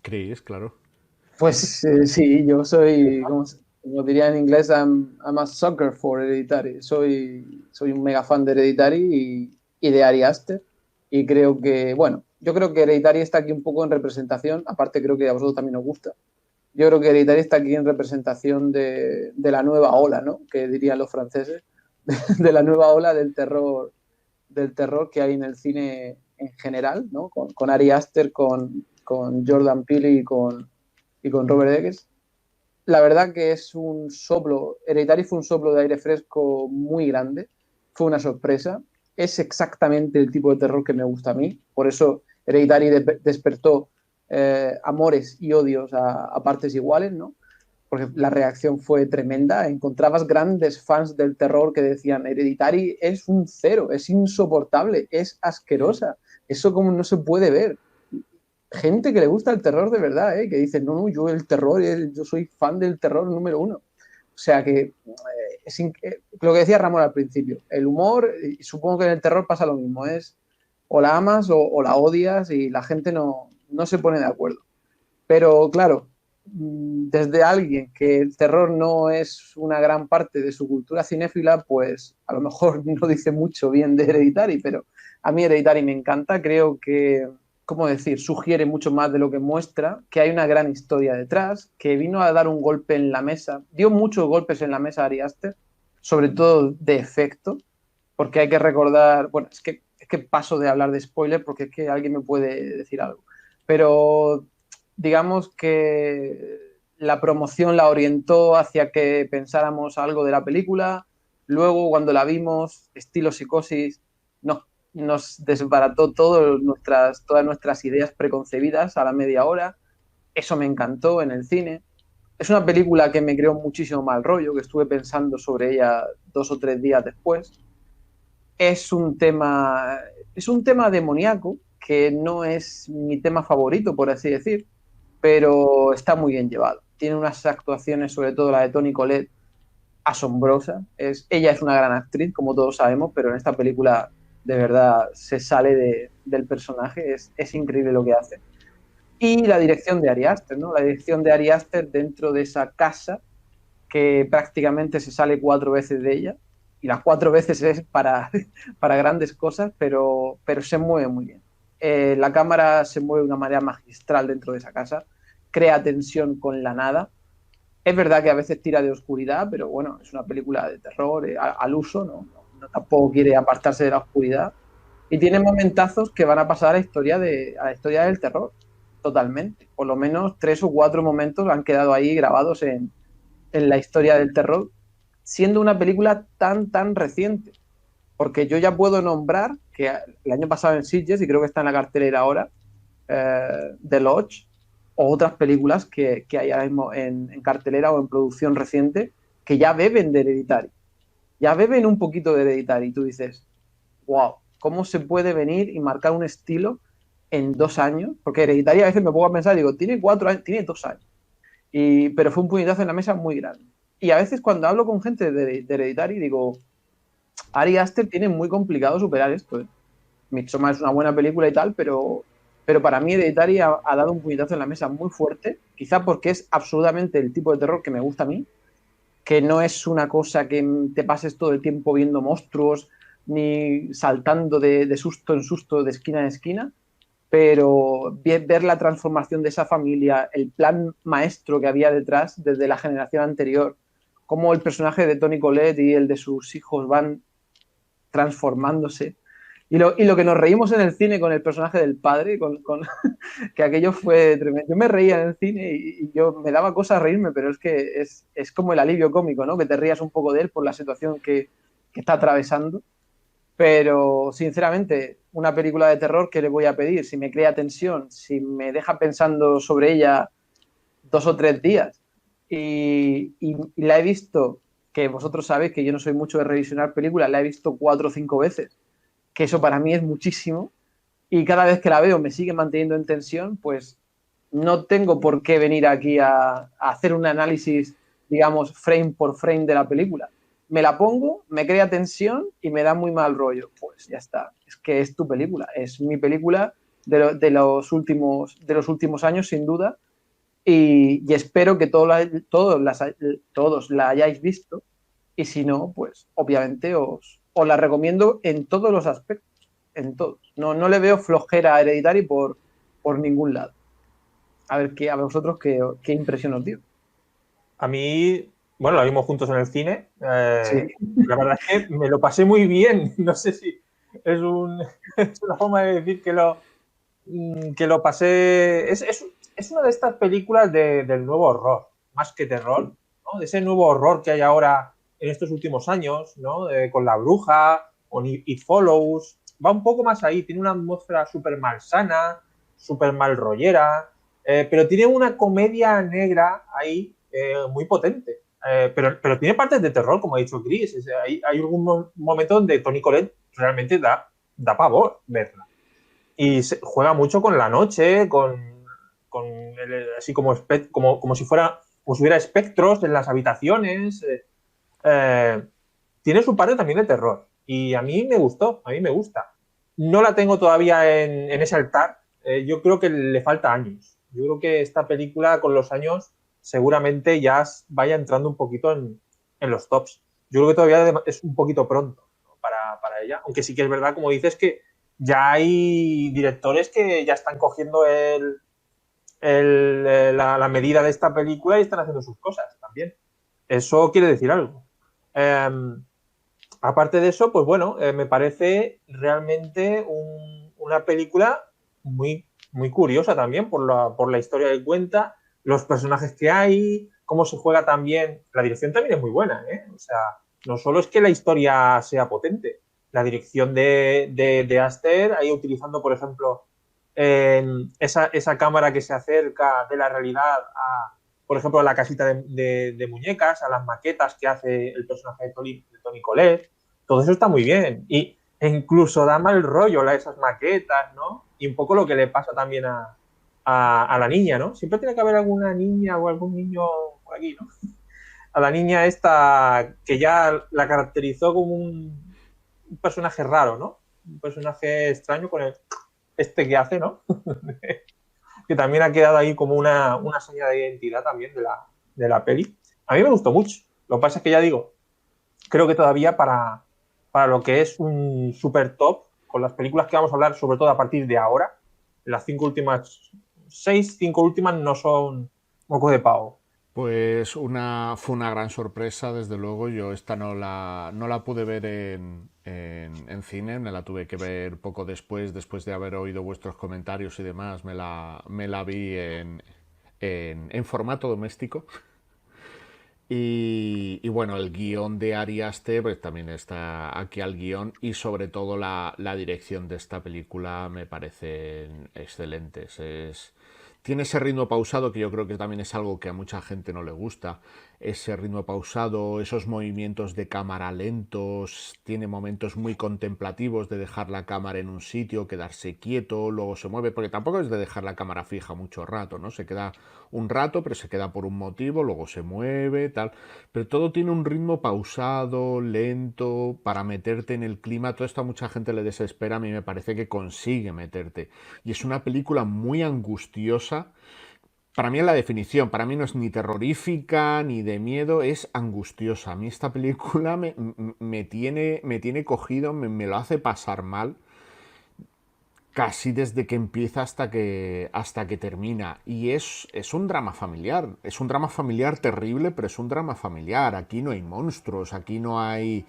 Chris, claro. Pues sí, yo soy, como diría en inglés, I'm a sucker for Hereditary. Soy un mega fan de Hereditary y de Ari Aster. Y creo que, bueno, yo creo que Hereditary está aquí un poco en representación, aparte creo que a vosotros también os gusta. Yo creo que Hereditary está aquí en representación de la nueva ola, ¿no? Que dirían los franceses, de la nueva ola del terror que hay en el cine en general, ¿no? Con Ari Aster, con Jordan Peele y con Robert Eggers. La verdad que es un soplo, Hereditary fue un soplo de aire fresco muy grande, fue una sorpresa, es exactamente el tipo de terror que me gusta a mí, por eso Hereditary despertó amores y odios a partes iguales, ¿no? Porque la reacción fue tremenda, encontrabas grandes fans del terror que decían Hereditary es un cero, es insoportable, es asquerosa, eso como no se puede ver. Gente que le gusta el terror de verdad, que dice, no, yo el terror, yo soy fan del terror número uno. O sea que lo que decía Ramón al principio, el humor, y supongo que en el terror pasa lo mismo, es o la amas o la odias y la gente no se pone de acuerdo. Pero claro, desde alguien que el terror no es una gran parte de su cultura cinéfila, pues a lo mejor no dice mucho bien de Hereditary, pero a mí Hereditary me encanta, creo que ¿cómo decir? Sugiere mucho más de lo que muestra, que hay una gran historia detrás, que vino a dar un golpe en la mesa, dio muchos golpes en la mesa a Ari Aster, sobre todo de efecto, porque hay que recordar, bueno, es que paso de hablar de spoiler porque es que alguien me puede decir algo, pero digamos que la promoción la orientó hacia que pensáramos algo de la película, luego cuando la vimos, estilo Psicosis, nos desbarató todas nuestras ideas preconcebidas a la media hora. Eso me encantó en el cine. Es una película que me creó muchísimo mal rollo, que estuve pensando sobre ella 2 o 3 días después. Es un tema demoníaco, que no es mi tema favorito, por así decir, pero está muy bien llevado. Tiene unas actuaciones, sobre todo la de Toni Collette, asombrosa. Ella es una gran actriz, como todos sabemos, pero en esta película de verdad se sale del personaje, es increíble lo que hace. Y la dirección de Ari Aster, ¿no? La dirección de Ari Aster dentro de esa casa que prácticamente se sale 4 veces de ella, y las 4 veces es para grandes cosas, pero se mueve muy bien. La cámara se mueve de una manera magistral dentro de esa casa, crea tensión con la nada. Es verdad que a veces tira de oscuridad, pero bueno, es una película de terror al uso, ¿no? Tampoco quiere apartarse de la oscuridad. Y tiene momentazos que van a pasar a la historia del terror, totalmente. Por lo menos 3 o 4 momentos han quedado ahí grabados en la historia del terror, siendo una película tan reciente. Porque yo ya puedo nombrar que el año pasado en Sitges, y creo que está en la cartelera ahora, The Lodge, o otras películas que hay ahora mismo en cartelera o en producción reciente, que ya beben de Hereditary. Ya beben un poquito de Hereditary. Y tú dices, wow, ¿cómo se puede venir y marcar un estilo en 2 años? Porque Hereditary a veces me pongo a pensar y digo, tiene 4 años, tiene 2 años. Pero fue un puñetazo en la mesa muy grande. Y a veces cuando hablo con gente de Hereditary digo, Ari Aster tiene muy complicado superar esto. Midsommar es una buena película y tal, pero para mí Hereditary ha dado un puñetazo en la mesa muy fuerte, quizá porque es absolutamente el tipo de terror que me gusta a mí, que no es una cosa que te pases todo el tiempo viendo monstruos ni saltando de susto en susto, de esquina en esquina, pero ver la transformación de esa familia, el plan maestro que había detrás desde la generación anterior, cómo el personaje de Toni Collette y el de sus hijos van transformándose. Y lo que nos reímos en el cine con el personaje del padre, que aquello fue tremendo. Yo me reía en el cine y yo me daba cosa a reírme, pero es que es como el alivio cómico, ¿no? Que te rías un poco de él por la situación que está atravesando. Pero, sinceramente, una película de terror, ¿qué le voy a pedir? Si me crea tensión, si me deja pensando sobre ella 2 o 3 días. Y la he visto, que vosotros sabéis que yo no soy mucho de revisionar películas, la he visto 4 o 5 veces, que eso para mí es muchísimo. y cada vez que la veo me sigue manteniendo en tensión, pues no tengo por qué venir aquí a hacer un análisis, digamos, frame por frame de la película. Me la pongo, me crea tensión y me da muy mal rollo. Pues ya está. Es que es tu película. Es mi película de los últimos años, sin duda. Y espero que todos la hayáis visto. Y si no, pues obviamente os la recomiendo en todos los aspectos. En todos. No le veo flojera a Hereditary por ningún lado. A ver a vosotros qué impresión os dio. A mí, bueno, la vimos juntos en el cine. Sí. La verdad es que me lo pasé muy bien. No sé si es una forma de decir que lo pasé. Es una de estas películas del nuevo horror, más que terror, ¿no? De ese nuevo horror que hay ahora en estos últimos años, ¿no? Con La Bruja, con It Follows. Va un poco más ahí. Tiene una atmósfera súper malsana, súper mal rollera, pero tiene una comedia negra ahí muy potente. Pero tiene partes de terror, como ha dicho Chris. Hay algún momento donde Toni Collette realmente da pavor verla. Y juega mucho con la noche, así como si hubiera espectros en las habitaciones. Tiene su parte también de terror. Y a mí me gustó, a mí me gusta. No la tengo todavía en ese altar. Yo creo que le falta años. Yo creo que esta película con los años seguramente ya vaya entrando un poquito en los tops. Yo creo que todavía es un poquito pronto, ¿no? para ella. Aunque sí que es verdad, como dices, que ya hay directores que ya están cogiendo la medida de esta película y están haciendo sus cosas también. Eso quiere decir algo. Aparte de eso, pues bueno, me parece realmente una película muy, muy curiosa también por la historia que cuenta, los personajes que hay, cómo se juega también. La dirección también es muy buena, ¿eh? O sea, no solo es que la historia sea potente, la dirección de Aster, ahí utilizando, por ejemplo, esa cámara que se acerca de la realidad por ejemplo, a la casita de muñecas, a las maquetas que hace el personaje de Toni Collette. Todo eso está muy bien. E incluso da mal rollo esas maquetas, ¿no? Y un poco lo que le pasa también a la niña, ¿no? Siempre tiene que haber alguna niña o algún niño por aquí, ¿no? A la niña esta que ya la caracterizó como un personaje raro, ¿no? Un personaje extraño con este que hace, ¿no? Que también ha quedado ahí como una seña de identidad también de la peli. A mí me gustó mucho. Lo que pasa es que ya digo, creo que todavía para lo que es un super top, con las películas que vamos a hablar, sobre todo a partir de ahora, las 5 últimas no son moco de pavo. Pues fue una gran sorpresa, desde luego. Yo esta no la pude ver en cine, me la tuve que ver poco después de haber oído vuestros comentarios y demás, me la vi en formato doméstico. Y bueno, el guión de Ari Aster pues también está aquí al guión, y sobre todo la dirección de esta película me parecen excelentes. Tiene ese ritmo pausado que yo creo que también es algo que a mucha gente no le gusta. Ese ritmo pausado, esos movimientos de cámara lentos, tiene momentos muy contemplativos de dejar la cámara en un sitio, quedarse quieto, luego se mueve, porque tampoco es de dejar la cámara fija mucho rato, ¿no? Se queda un rato, pero se queda por un motivo, luego se mueve, tal. Pero todo tiene un ritmo pausado, lento, para meterte en el clima. Todo esto a mucha gente le desespera, a mí me parece que consigue meterte. Y es una película muy angustiosa. Para mí es la definición, para mí no es ni terrorífica ni de miedo, es angustiosa. A mí esta película me tiene cogido, me lo hace pasar mal, casi desde que empieza hasta que termina. Y es un drama familiar, es un drama familiar terrible, pero es un drama familiar. Aquí no hay monstruos, aquí no hay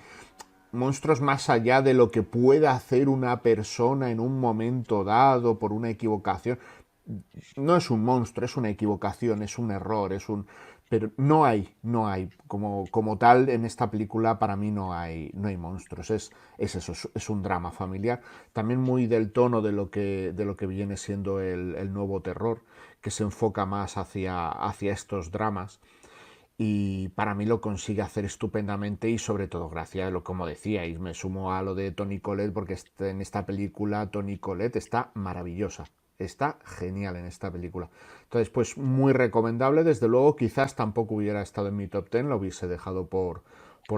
monstruos más allá de lo que pueda hacer una persona en un momento dado por una equivocación. No es un monstruo, es una equivocación, es un error, pero no hay, como tal en esta película. Para mí no hay monstruos, es eso, es un drama familiar, también muy del tono de lo que viene siendo el nuevo terror, que se enfoca más hacia estos dramas. y para mí lo consigue hacer estupendamente y sobre todo gracias a lo como decíais, me sumo a lo de Toni Collette porque en esta película Toni Collette está maravillosa, está genial en esta película. Entonces pues muy recomendable, desde luego quizás tampoco hubiera estado en mi top 10, lo hubiese dejado por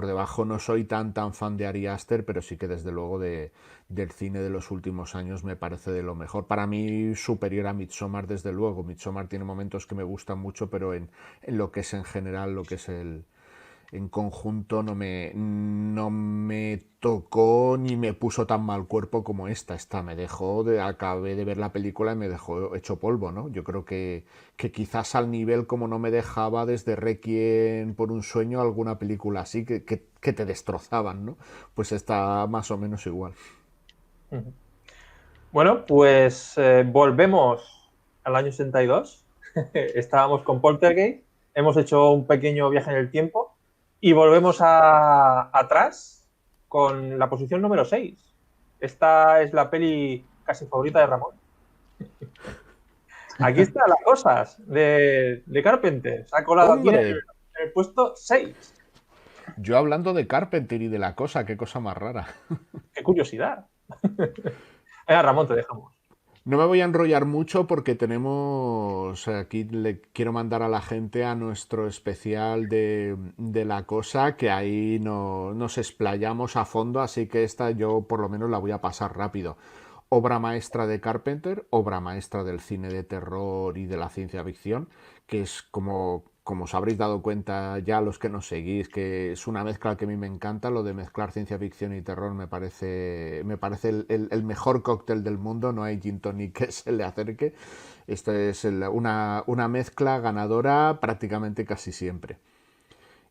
debajo. No soy tan fan de Ari Aster, pero sí que desde luego del cine de los últimos años me parece de lo mejor. Para mí superior a Midsommar, desde luego. Midsommar tiene momentos que me gustan mucho, pero en lo que es en general, lo que es en conjunto no me tocó ni me puso tan mal cuerpo como esta. Me dejó, acabé de ver la película y me dejó hecho polvo, ¿no? Yo creo que quizás al nivel como no me dejaba desde Requiem por un sueño alguna película así que te destrozaban, ¿no? Pues está más o menos igual. Bueno, pues volvemos al año 62. Estábamos con Poltergeist, hemos hecho un pequeño viaje en el tiempo y volvemos atrás con la posición número 6. Esta es la peli casi favorita de Ramón. Aquí están las cosas de Carpenter. Se ha colado aquí en ¡Hombre! el puesto 6. Yo hablando de Carpenter y de la cosa, qué cosa más rara. ¡Qué curiosidad! Venga, Ramón, te dejamos. No me voy a enrollar mucho porque tenemos, aquí le quiero mandar a la gente a nuestro especial de la cosa, que ahí nos explayamos a fondo, así que esta yo por lo menos la voy a pasar rápido. Obra maestra de Carpenter, obra maestra del cine de terror y de la ciencia ficción, que es como os habréis dado cuenta ya los que nos seguís, que es una mezcla que a mí me encanta, lo de mezclar ciencia ficción y terror me parece el mejor cóctel del mundo, no hay gin tonic que se le acerque. Esto es una mezcla ganadora prácticamente casi siempre.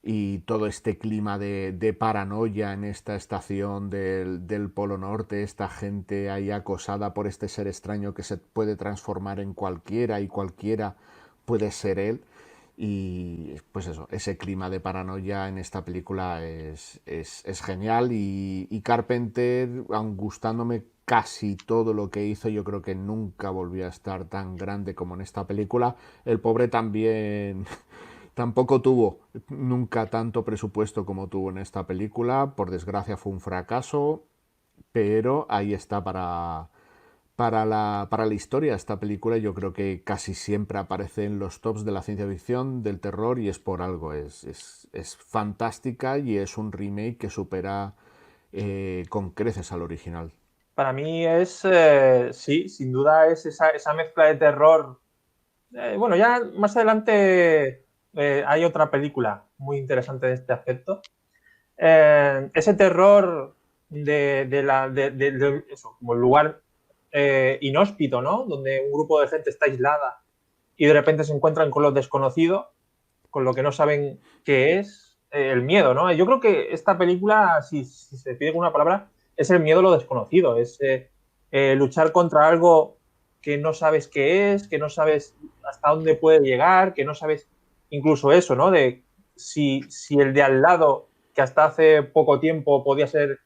Y todo este clima de paranoia en esta estación del Polo Norte, esta gente ahí acosada por este ser extraño que se puede transformar en cualquiera y cualquiera puede ser él. Y pues eso, ese clima de paranoia en esta película es genial y Carpenter, aun gustándome casi todo lo que hizo, yo creo que nunca volvió a estar tan grande como en esta película. El pobre también tampoco tuvo nunca tanto presupuesto como tuvo en esta película, por desgracia fue un fracaso, pero ahí está para la historia esta película. Yo creo que casi siempre aparece en los tops de la ciencia ficción, del terror, y es por algo. Es fantástica y es un remake que supera con creces al original. Para mí es, sí, sin duda es esa mezcla de terror. Bueno, ya más adelante hay otra película muy interesante de este aspecto. Ese terror de eso, como el lugar inhóspito, ¿no? Donde un grupo de gente está aislada y de repente se encuentran con lo desconocido, con lo que no saben qué es, el miedo, ¿no? Yo creo que esta película, si se pide con una palabra, es el miedo a lo desconocido, es luchar contra algo que no sabes qué es, que no sabes hasta dónde puede llegar, que no sabes incluso eso, ¿no? De si el de al lado, que hasta hace poco tiempo podía ser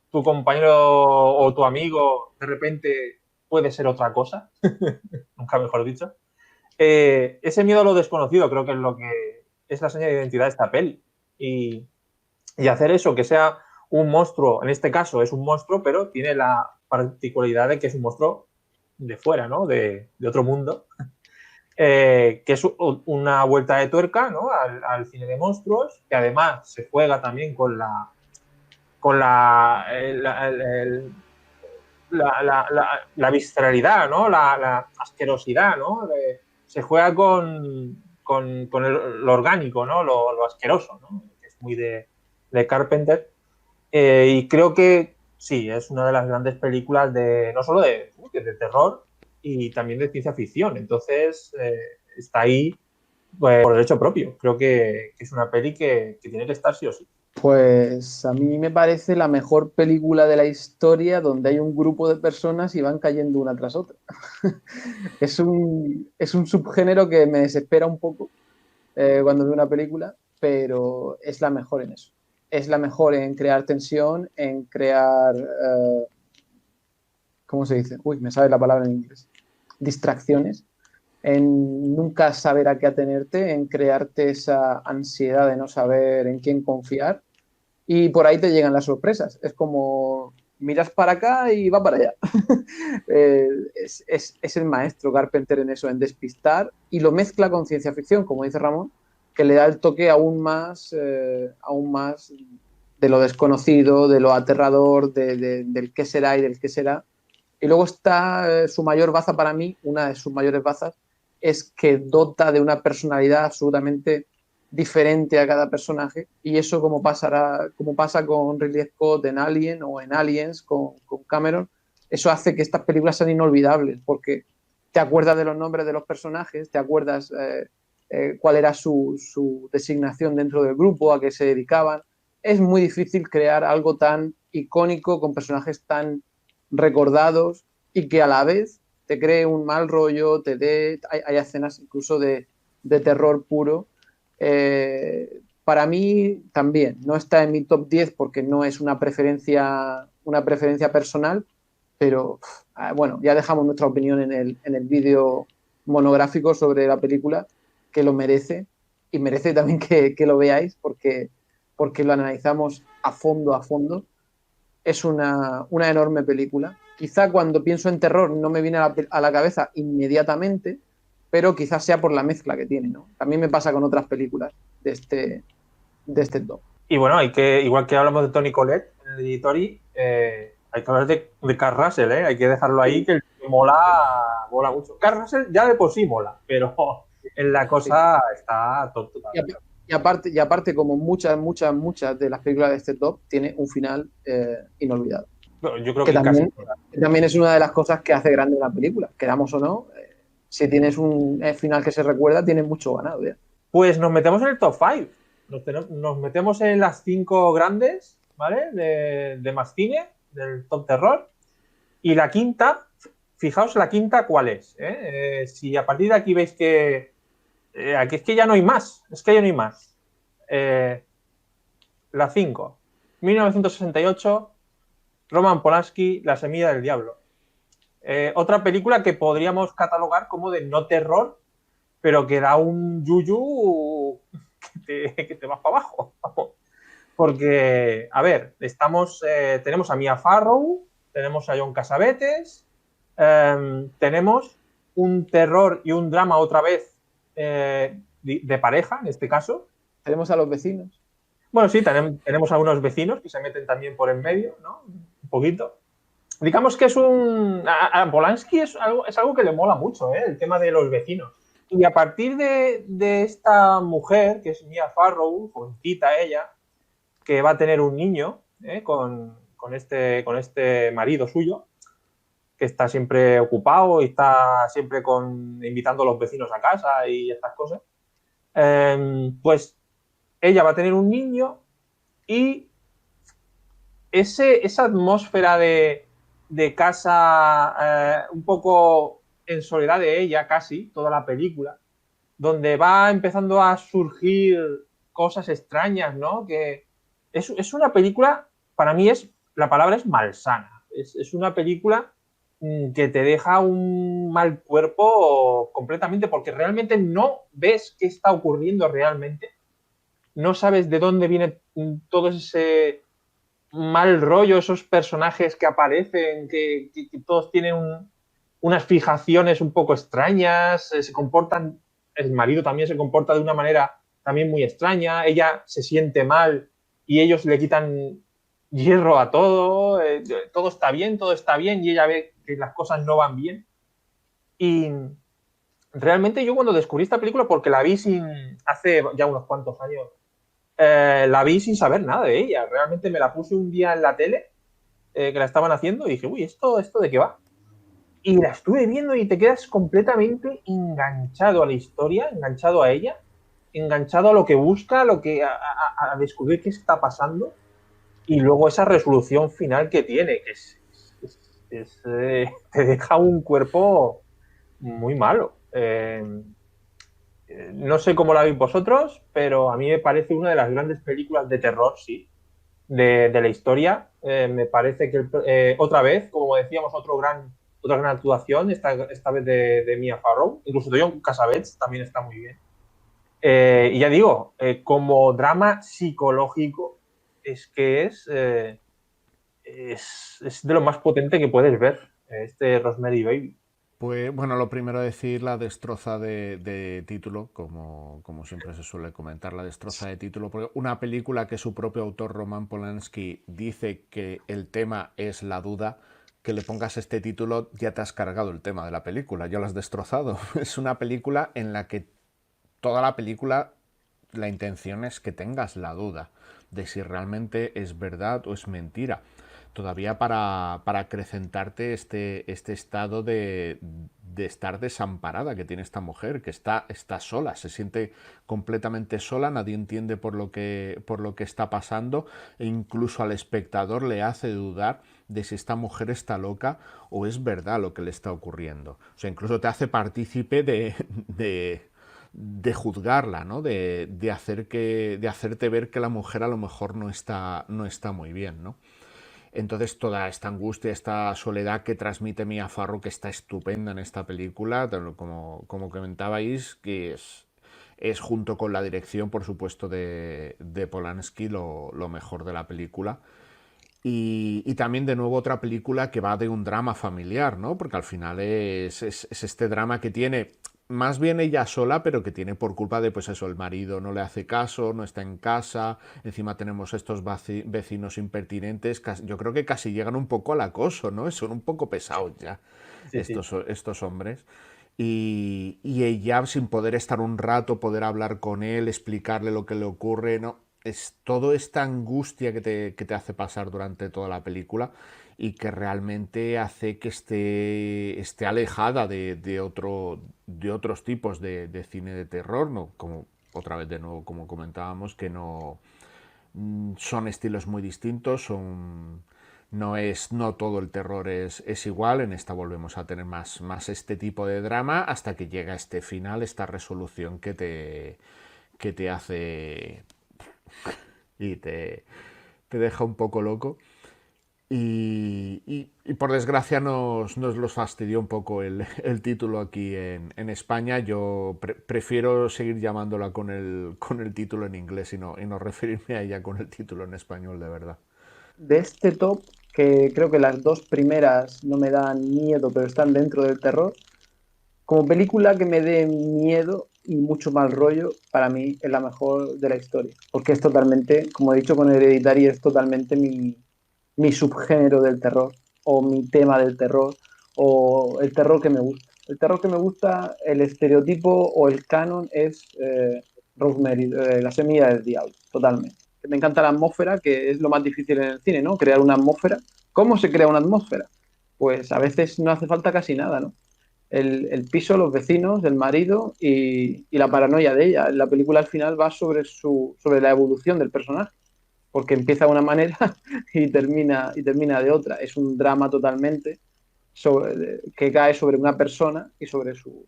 tu compañero o tu amigo, de repente puede ser otra cosa, nunca mejor dicho. Ese miedo a lo desconocido creo que es lo que es la señal de identidad de esta peli. Y hacer eso, que sea un monstruo, en este caso es un monstruo, pero tiene la particularidad de que es un monstruo de fuera, ¿no? De otro mundo. Que es una vuelta de tuerca, ¿no? al cine de monstruos, que además se juega también con la visceralidad, ¿no? La asquerosidad, ¿no? Se juega con lo orgánico, ¿no? Lo asqueroso, ¿no? Que es muy de Carpenter. Y creo que sí, es una de las grandes películas no solo de terror y también de ciencia ficción. Entonces, está ahí pues, por derecho propio. Creo que es una peli que tiene que estar sí o sí. Pues a mí me parece la mejor película de la historia donde hay un grupo de personas y van cayendo una tras otra. Es un subgénero que me desespera un poco cuando veo una película, pero es la mejor en eso. Es la mejor en crear tensión, en crear... ¿cómo se dice? Uy, me sale la palabra en inglés. Distracciones. en nunca saber a qué atenerte, en crearte esa ansiedad de no saber en quién confiar y por ahí te llegan las sorpresas. Es como miras para acá y va para allá. Es el maestro Carpenter en eso, en despistar y lo mezcla con ciencia ficción, como dice Ramón, que le da el toque aún más de lo desconocido, de lo aterrador, del qué será y del qué será. Y luego está su mayor baza para mí, una de sus mayores bazas, es que dota de una personalidad absolutamente diferente a cada personaje. Y eso como pasa con Ridley Scott en Alien o en Aliens con Cameron, eso hace que estas películas sean inolvidables porque te acuerdas de los nombres de los personajes, te acuerdas cuál era su designación dentro del grupo, a qué se dedicaban. Es muy difícil crear algo tan icónico con personajes tan recordados y que a la vez te cree un mal rollo, hay escenas incluso de terror puro. Para mí también no está en mi top 10 porque no es una preferencia personal, pero bueno, ya dejamos nuestra opinión en el vídeo monográfico sobre la película, que lo merece y merece también que lo veáis porque lo analizamos a fondo. Es una enorme película. Quizá cuando pienso en terror no me viene a la cabeza inmediatamente, pero quizás sea por la mezcla que tiene, ¿no? También me pasa con otras películas de este top. Y bueno, igual que hablamos de Toni Collette en el Editori, hay que hablar de Kurt Russell, ¿eh? Hay que dejarlo ahí, que el tío mola mucho. Kurt Russell ya de por sí mola, pero en la cosa está tonto. Y aparte, como muchas de las películas de este top, tiene un final inolvidable. Yo creo que también es una de las cosas que hace grande la película, queramos o no. Si tienes un final que se recuerda, tienes mucho ganado ya. Pues nos metemos en el top 5. Nos metemos en las 5 grandes, ¿vale? De más cine, del top terror. Y la quinta, fijaos la quinta cuál es. Si a partir de aquí veis que aquí es que ya no hay más. Es que ya no hay más. La 5. 1968, Roman Polanski, La semilla del diablo. Otra película que podríamos catalogar como de no terror, pero que da un yuyu que te vas para abajo. Porque, a ver, tenemos a Mia Farrow, tenemos a John Cassavetes, tenemos un terror y un drama otra vez de pareja, en este caso. Tenemos a los vecinos. Bueno, sí, tenemos a unos vecinos que se meten también por en medio, ¿no? Un poquito. Digamos que a Polanski es algo que le mola mucho, el tema de los vecinos. Y a partir de esta mujer, que es Mia Farrow, jovencita ella, que va a tener un niño con este marido suyo, que está siempre ocupado y está siempre invitando a los vecinos a casa y estas cosas, pues ella va a tener un niño y esa atmósfera de casa un poco en soledad de ella casi, toda la película, donde va empezando a surgir cosas extrañas, ¿no? Que es una película, para mí la palabra es malsana. Es una película que te deja un mal cuerpo completamente porque realmente no ves qué está ocurriendo realmente. No sabes de dónde viene todo ese mal rollo, esos personajes que aparecen, que todos tienen unas fijaciones un poco extrañas, se comportan, el marido también se comporta de una manera también muy extraña, ella se siente mal y ellos le quitan hierro a todo, todo está bien y ella ve que las cosas no van bien. Y realmente yo cuando descubrí esta película, porque la vi hace ya unos cuantos años, la vi sin saber nada de ella. Realmente me la puse un día en la tele, que la estaban haciendo, y dije, uy, ¿esto de qué va? Y la estuve viendo y te quedas completamente enganchado a la historia, enganchado a ella, enganchado a lo que busca, a descubrir qué está pasando, y luego esa resolución final que tiene, que te deja un cuerpo muy malo. No sé cómo la veis vosotros, pero a mí me parece una de las grandes películas de terror, sí, de la historia. Me parece que otra vez, como decíamos, otro gran otra gran actuación, esta vez de Mia Farrow. Incluso de John Cassavetes también está muy bien. Y ya digo, como drama psicológico, es que es de lo más potente que puedes ver, este Rosemary Baby. Pues bueno, lo primero decir la destroza de título, como siempre se suele comentar, la destroza de título, porque una película que su propio autor Roman Polanski dice que el tema es la duda, que le pongas este título ya te has cargado el tema de la película, ya lo has destrozado. Es una película en la que toda la película la intención es que tengas la duda de si realmente es verdad o es mentira. Todavía para acrecentarte este estado de estar desamparada que tiene esta mujer, que está sola, se siente completamente sola, nadie entiende por lo que está pasando e incluso al espectador le hace dudar de si esta mujer está loca o es verdad lo que le está ocurriendo. O sea, incluso te hace partícipe de juzgarla, ¿no? De hacerte ver que la mujer a lo mejor no está muy bien, ¿no? Entonces toda esta angustia, esta soledad que transmite Mia Farrow, que está estupenda en esta película, como comentabais, que es junto con la dirección, por supuesto, de Polanski lo mejor de la película. Y también de nuevo otra película que va de un drama familiar, ¿no? Porque al final es este drama que tiene más bien ella sola, pero que tiene por culpa de, pues eso, el marido no le hace caso, no está en casa, encima tenemos estos vecinos impertinentes, yo creo que casi llegan un poco al acoso, ¿no? Son un poco pesados ya Sí, sí. estos hombres. Y ella, sin poder estar un rato, poder hablar con él, explicarle lo que le ocurre, ¿no? Es todo esta angustia que te hace pasar durante toda la película y que realmente hace que esté alejada de otros tipos de cine de terror, ¿no? Como otra vez de nuevo, como comentábamos, que no son estilos muy distintos, no todo el terror es igual. En esta volvemos a tener más este tipo de drama hasta que llega este final, esta resolución que te hace y te deja un poco loco. Y por desgracia nos los fastidió un poco el título aquí en España. Yo prefiero seguir llamándola con el título en inglés y no referirme a ella con el título en español, de verdad. De este top, que creo que las dos primeras no me dan miedo, pero están dentro del terror, como película que me dé miedo y mucho mal rollo, para mí es la mejor de la historia. Porque es totalmente, como he dicho con Hereditary, es totalmente mi subgénero del terror, o mi tema del terror, o el terror que me gusta. El terror que me gusta, el estereotipo o el canon es Rosemary, la semilla del diablo, totalmente. Me encanta la atmósfera, que es lo más difícil en el cine, ¿no? Crear una atmósfera. ¿Cómo se crea una atmósfera? Pues a veces no hace falta casi nada, ¿no? El piso, los vecinos, el marido y la paranoia de ella. La película al final va sobre la evolución del personaje, porque empieza de una manera y termina de otra. Es un drama totalmente que cae sobre una persona y sobre su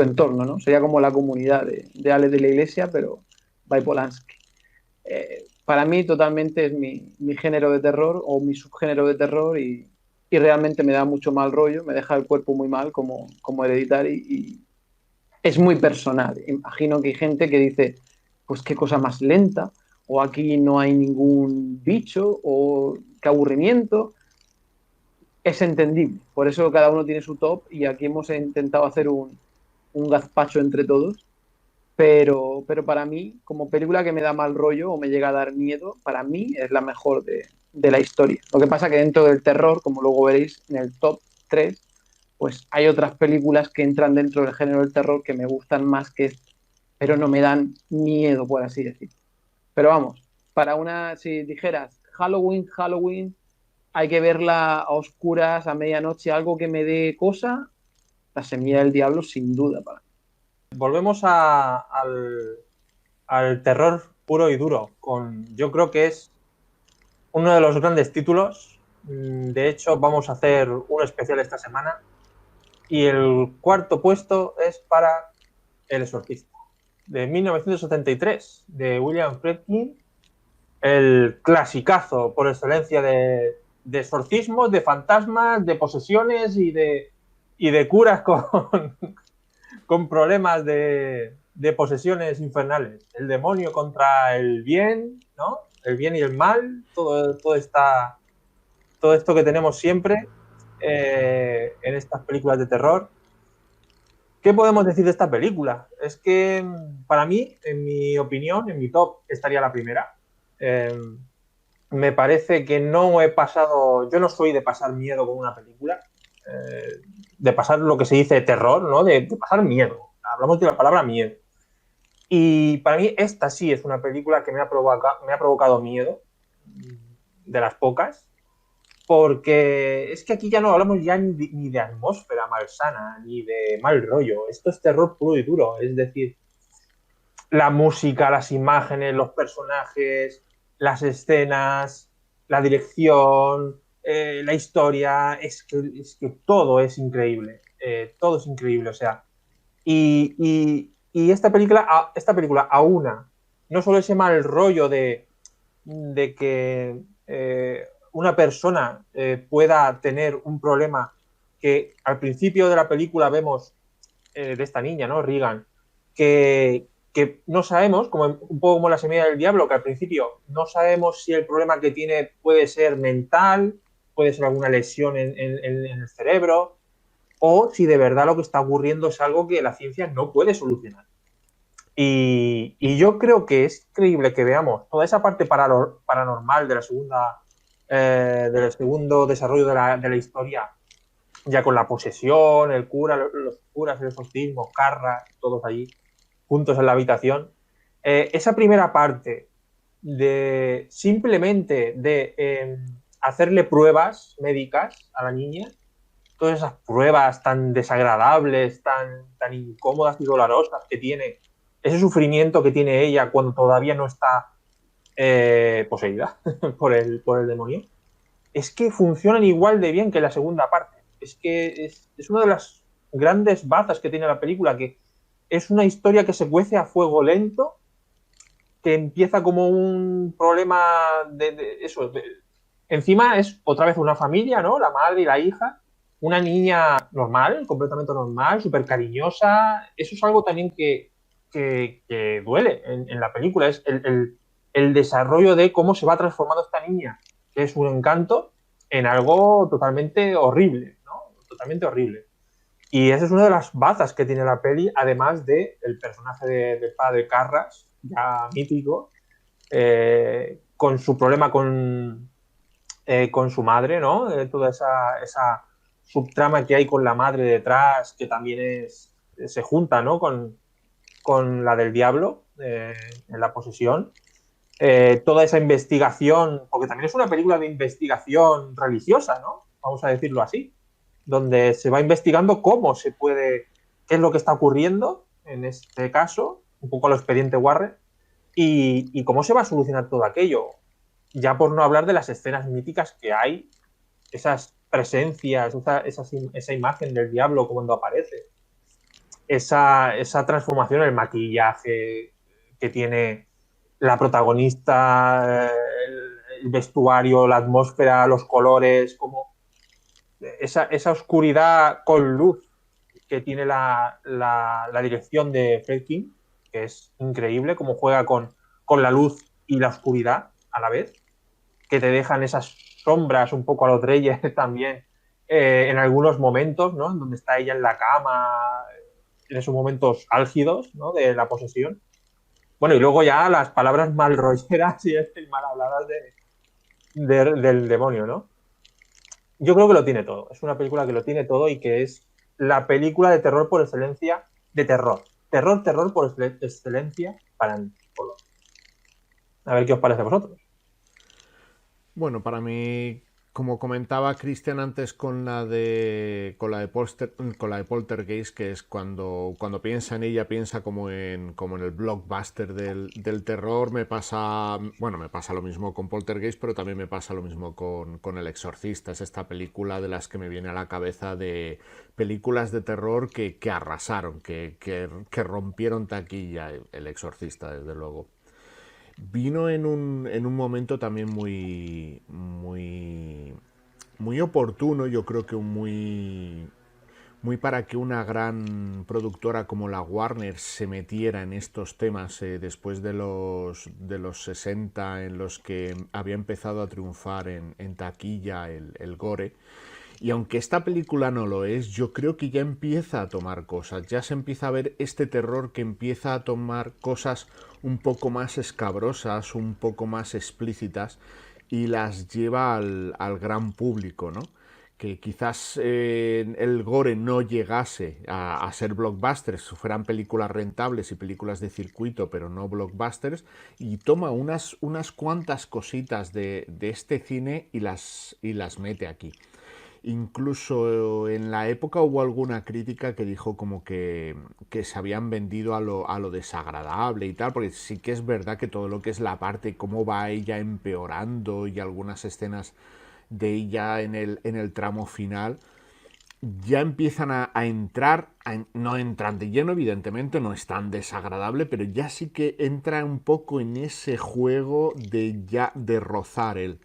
entorno, ¿no? Sería como la comunidad de Ale de la Iglesia, pero by Polanski. Para mí totalmente es mi género de terror o mi subgénero de terror y realmente me da mucho mal rollo, me deja el cuerpo muy mal como Hereditary y es muy personal. Imagino que hay gente que dice, pues qué cosa más lenta, o aquí no hay ningún bicho, o qué aburrimiento. Es entendible, por eso cada uno tiene su top y aquí hemos intentado hacer un gazpacho entre todos, pero para mí, como película que me da mal rollo o me llega a dar miedo, para mí es la mejor de la historia. Lo que pasa que dentro del terror, como luego veréis en el top 3 pues hay otras películas que entran dentro del género del terror que me gustan más que esta, pero no me dan miedo, por así decir. Pero vamos, si dijeras Halloween, hay que verla a oscuras, a medianoche, algo que me dé cosa, La semilla del diablo, sin duda. Volvemos al terror puro y duro. Yo creo que es uno de los grandes títulos. De hecho, vamos a hacer un especial esta semana. Y el cuarto puesto es para El exorcista, de 1973, de William Friedkin, el clasicazo por excelencia de exorcismos, de fantasmas, de posesiones y de curas con problemas de posesiones infernales. El demonio contra el bien, ¿no? El bien y el mal, todo esto que tenemos siempre en estas películas de terror. ¿Qué podemos decir de esta película? Es que para mí, en mi opinión, en mi top, estaría la primera. Me parece que no he pasado, yo no soy de pasar miedo con una película, de pasar lo que se dice terror, ¿no? De pasar miedo. Hablamos de la palabra miedo. Y para mí esta sí es una película que me ha provocado miedo, de las pocas, porque es que aquí ya no hablamos ya ni de atmósfera malsana, ni de mal rollo. Esto es terror puro y duro. Es decir, la música, las imágenes, los personajes, las escenas, la dirección, la historia, es que todo es increíble. Todo es increíble, o sea. Y esta película aúna no solo ese mal rollo de que una persona pueda tener un problema que al principio de la película vemos de esta niña, ¿no? Regan, que no sabemos, un poco como la semilla del diablo, que al principio no sabemos si el problema que tiene puede ser mental, puede ser alguna lesión en el cerebro, o si de verdad lo que está ocurriendo es algo que la ciencia no puede solucionar. Y yo creo que es increíble que veamos toda esa parte paranormal de la del segundo desarrollo de la historia, ya con la posesión, el cura, los curas, el exorcismo, Carras, todos allí juntos en la habitación. Esa primera parte de simplemente de hacerle pruebas médicas a la niña, todas esas pruebas tan desagradables, tan incómodas y dolorosas que tiene, ese sufrimiento que tiene ella cuando todavía no está poseída por el demonio, es que funcionan igual de bien que la segunda parte. Es que es una de las grandes bazas que tiene la película, que es una historia que se cuece a fuego lento, que empieza como un problema de eso. Encima es otra vez una familia, ¿no? La madre y la hija, una niña normal, completamente normal, súper cariñosa. Eso es algo también que duele en la película, es el desarrollo de cómo se va transformando esta niña, que es un encanto, en algo totalmente horrible, ¿no? Totalmente horrible. Y esa es una de las bazas que tiene la peli, además del personaje del padre Carras, ya mítico, con su problema con su madre, ¿no? Toda esa subtrama que hay con la madre detrás, que también se junta, ¿no? Con la del diablo en la posesión. Toda esa investigación, porque también es una película de investigación religiosa, ¿no? Vamos a decirlo así, donde se va investigando qué es lo que está ocurriendo en este caso, un poco al expediente Warren, y cómo se va a solucionar todo aquello. Ya por no hablar de las escenas míticas que hay, esas presencias, esa imagen del diablo cuando aparece, esa transformación, el maquillaje que tiene la protagonista, el vestuario, la atmósfera, los colores, como esa oscuridad con luz que tiene la dirección de Friedkin, que es increíble, cómo juega con la luz y la oscuridad a la vez, que te dejan esas sombras un poco a los Reyes también en algunos momentos, ¿no? En donde está ella en la cama, en esos momentos álgidos, ¿no? De la posesión. Bueno, y luego ya las palabras mal rolleras y mal habladas del demonio, ¿no? Yo creo que lo tiene todo. Es una película que lo tiene todo y que es la película de terror por excelencia, de terror. Terror por excelencia para mí. A ver qué os parece a vosotros. Bueno, para mí, como comentaba Cristian antes con la de Poltergeist, que es cuando piensa en ella, piensa como en el blockbuster del terror, me pasa lo mismo con Poltergeist, pero también me pasa lo mismo con El Exorcista. Es esta película de las que me viene a la cabeza de películas de terror que arrasaron, que rompieron taquilla. El Exorcista, desde luego. Vino en un momento también muy muy oportuno, yo creo que muy para que una gran productora como la Warner se metiera en estos temas después de los 60 en los que había empezado a triunfar en taquilla el gore. Y aunque esta película no lo es, yo creo que ya empieza a tomar cosas, ya se empieza a ver este terror que empieza a tomar cosas un poco más escabrosas, un poco más explícitas y las lleva al gran público, ¿no? Que quizás el gore no llegase a ser blockbusters, fueran películas rentables y películas de circuito, pero no blockbusters, y toma unas cuantas cositas de este cine y las mete aquí. Incluso en la época hubo alguna crítica que dijo como que se habían vendido a lo desagradable y tal, porque sí que es verdad que todo lo que es la parte, cómo va ella empeorando y algunas escenas de ella en el tramo final, ya empiezan a entrar, no entran de lleno, evidentemente, no es tan desagradable, pero ya sí que entra un poco en ese juego de rozar él.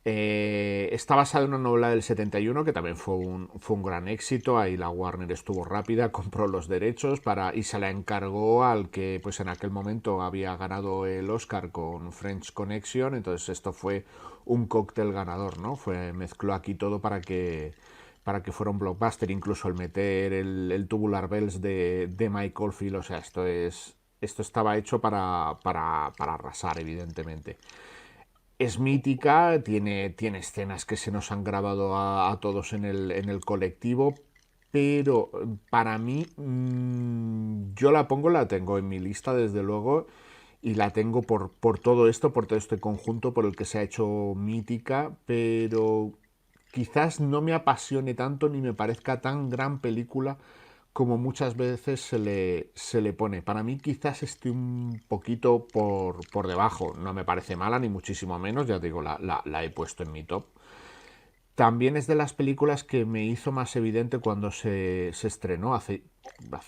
Está basada en una novela del 71 que también fue un gran éxito. Ahí la Warner estuvo rápida, compró los derechos y se la encargó al que pues en aquel momento había ganado el Oscar con French Connection. Entonces esto fue un cóctel ganador, ¿no? Mezcló aquí todo para que fuera un blockbuster, incluso el meter el Tubular Bells de Mike Oldfield. O sea, esto estaba hecho para arrasar, evidentemente. Es mítica, tiene escenas que se nos han grabado a todos en el colectivo, pero para mí yo la tengo en mi lista desde luego, y la tengo por todo esto, por todo este conjunto por el que se ha hecho mítica, pero quizás no me apasione tanto ni me parezca tan gran película como muchas veces se le pone. Para mí quizás esté un poquito por debajo. No me parece mala, ni muchísimo menos. Ya digo, la he puesto en mi top. También es de las películas que me hizo más evidente cuando se estrenó. Hace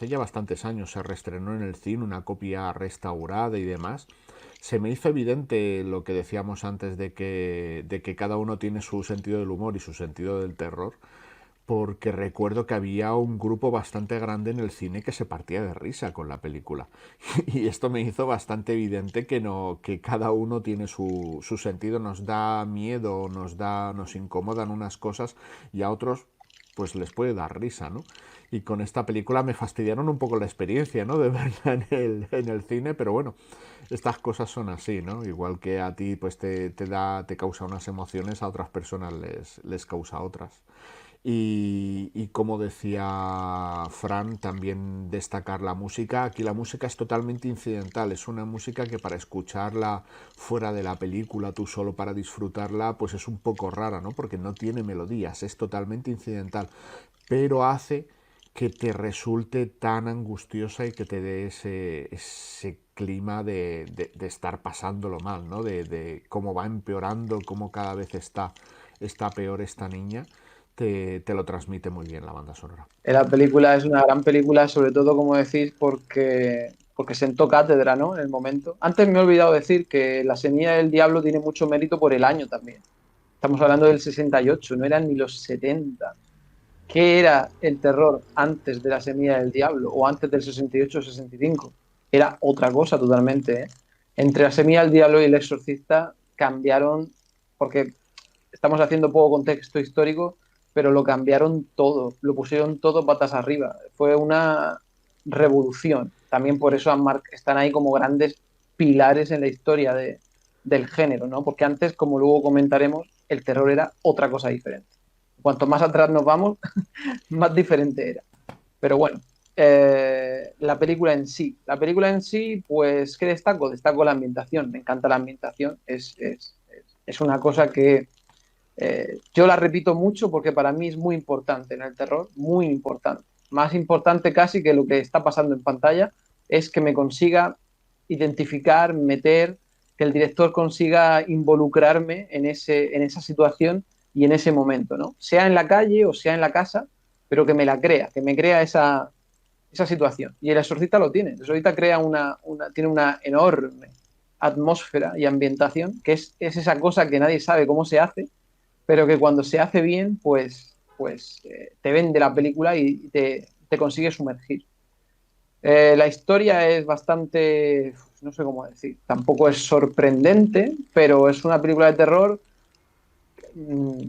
ya bastantes años se reestrenó en el cine, una copia restaurada y demás. Se me hizo evidente lo que decíamos antes de que cada uno tiene su sentido del humor y su sentido del terror, porque recuerdo que había un grupo bastante grande en el cine que se partía de risa con la película. Y esto me hizo bastante evidente que cada uno tiene su sentido, nos da miedo, nos incomodan unas cosas y a otros pues les puede dar risa, ¿no? Y con esta película me fastidiaron un poco la experiencia, ¿no? De verla en el cine, pero bueno, estas cosas son así, ¿no? Igual que a ti pues te causa unas emociones, a otras personas les causa otras. Y como decía Fran, también destacar la música. Aquí la música es totalmente incidental, es una música que para escucharla fuera de la película, tú solo para disfrutarla, pues es un poco rara, ¿no? Porque no tiene melodías, es totalmente incidental, pero hace que te resulte tan angustiosa y que te dé ese clima de estar pasándolo mal, ¿no? De cómo va empeorando, cómo cada vez está peor esta niña. Te lo transmite muy bien la banda sonora. La película es una gran película, sobre todo, como decís, porque sentó cátedra, ¿no? En el momento. Antes me he olvidado decir que La Semilla del Diablo tiene mucho mérito por el año también. Estamos hablando del 68, no eran ni los 70. ¿Qué era el terror antes de La Semilla del Diablo o antes del 68 o 65? Era otra cosa totalmente, ¿eh? Entre La Semilla del Diablo y El Exorcista cambiaron, porque estamos haciendo poco contexto histórico, pero lo cambiaron todo, lo pusieron todo patas arriba. Fue una revolución. También por eso están ahí como grandes pilares en la historia del género, ¿no? Porque antes, como luego comentaremos, el terror era otra cosa diferente. Cuanto más atrás nos vamos, más diferente era. Pero bueno, la película en sí, pues, ¿qué destaco? Destaco la ambientación, me encanta la ambientación, es una cosa que yo la repito mucho porque para mí es muy importante en el terror, muy importante. Más importante casi que lo que está pasando en pantalla es que me consiga identificar, meter, que el director consiga involucrarme en esa situación y en ese momento, ¿no? Sea en la calle o sea en la casa, pero que me la crea, que me crea esa situación. Y El Exorcista lo tiene. El Exorcista tiene una enorme atmósfera y ambientación, que es esa cosa que nadie sabe cómo se hace, pero que cuando se hace bien, pues te vende la película y te consigue sumergir. La historia es bastante, no sé cómo decir, tampoco es sorprendente, pero es una película de terror mm,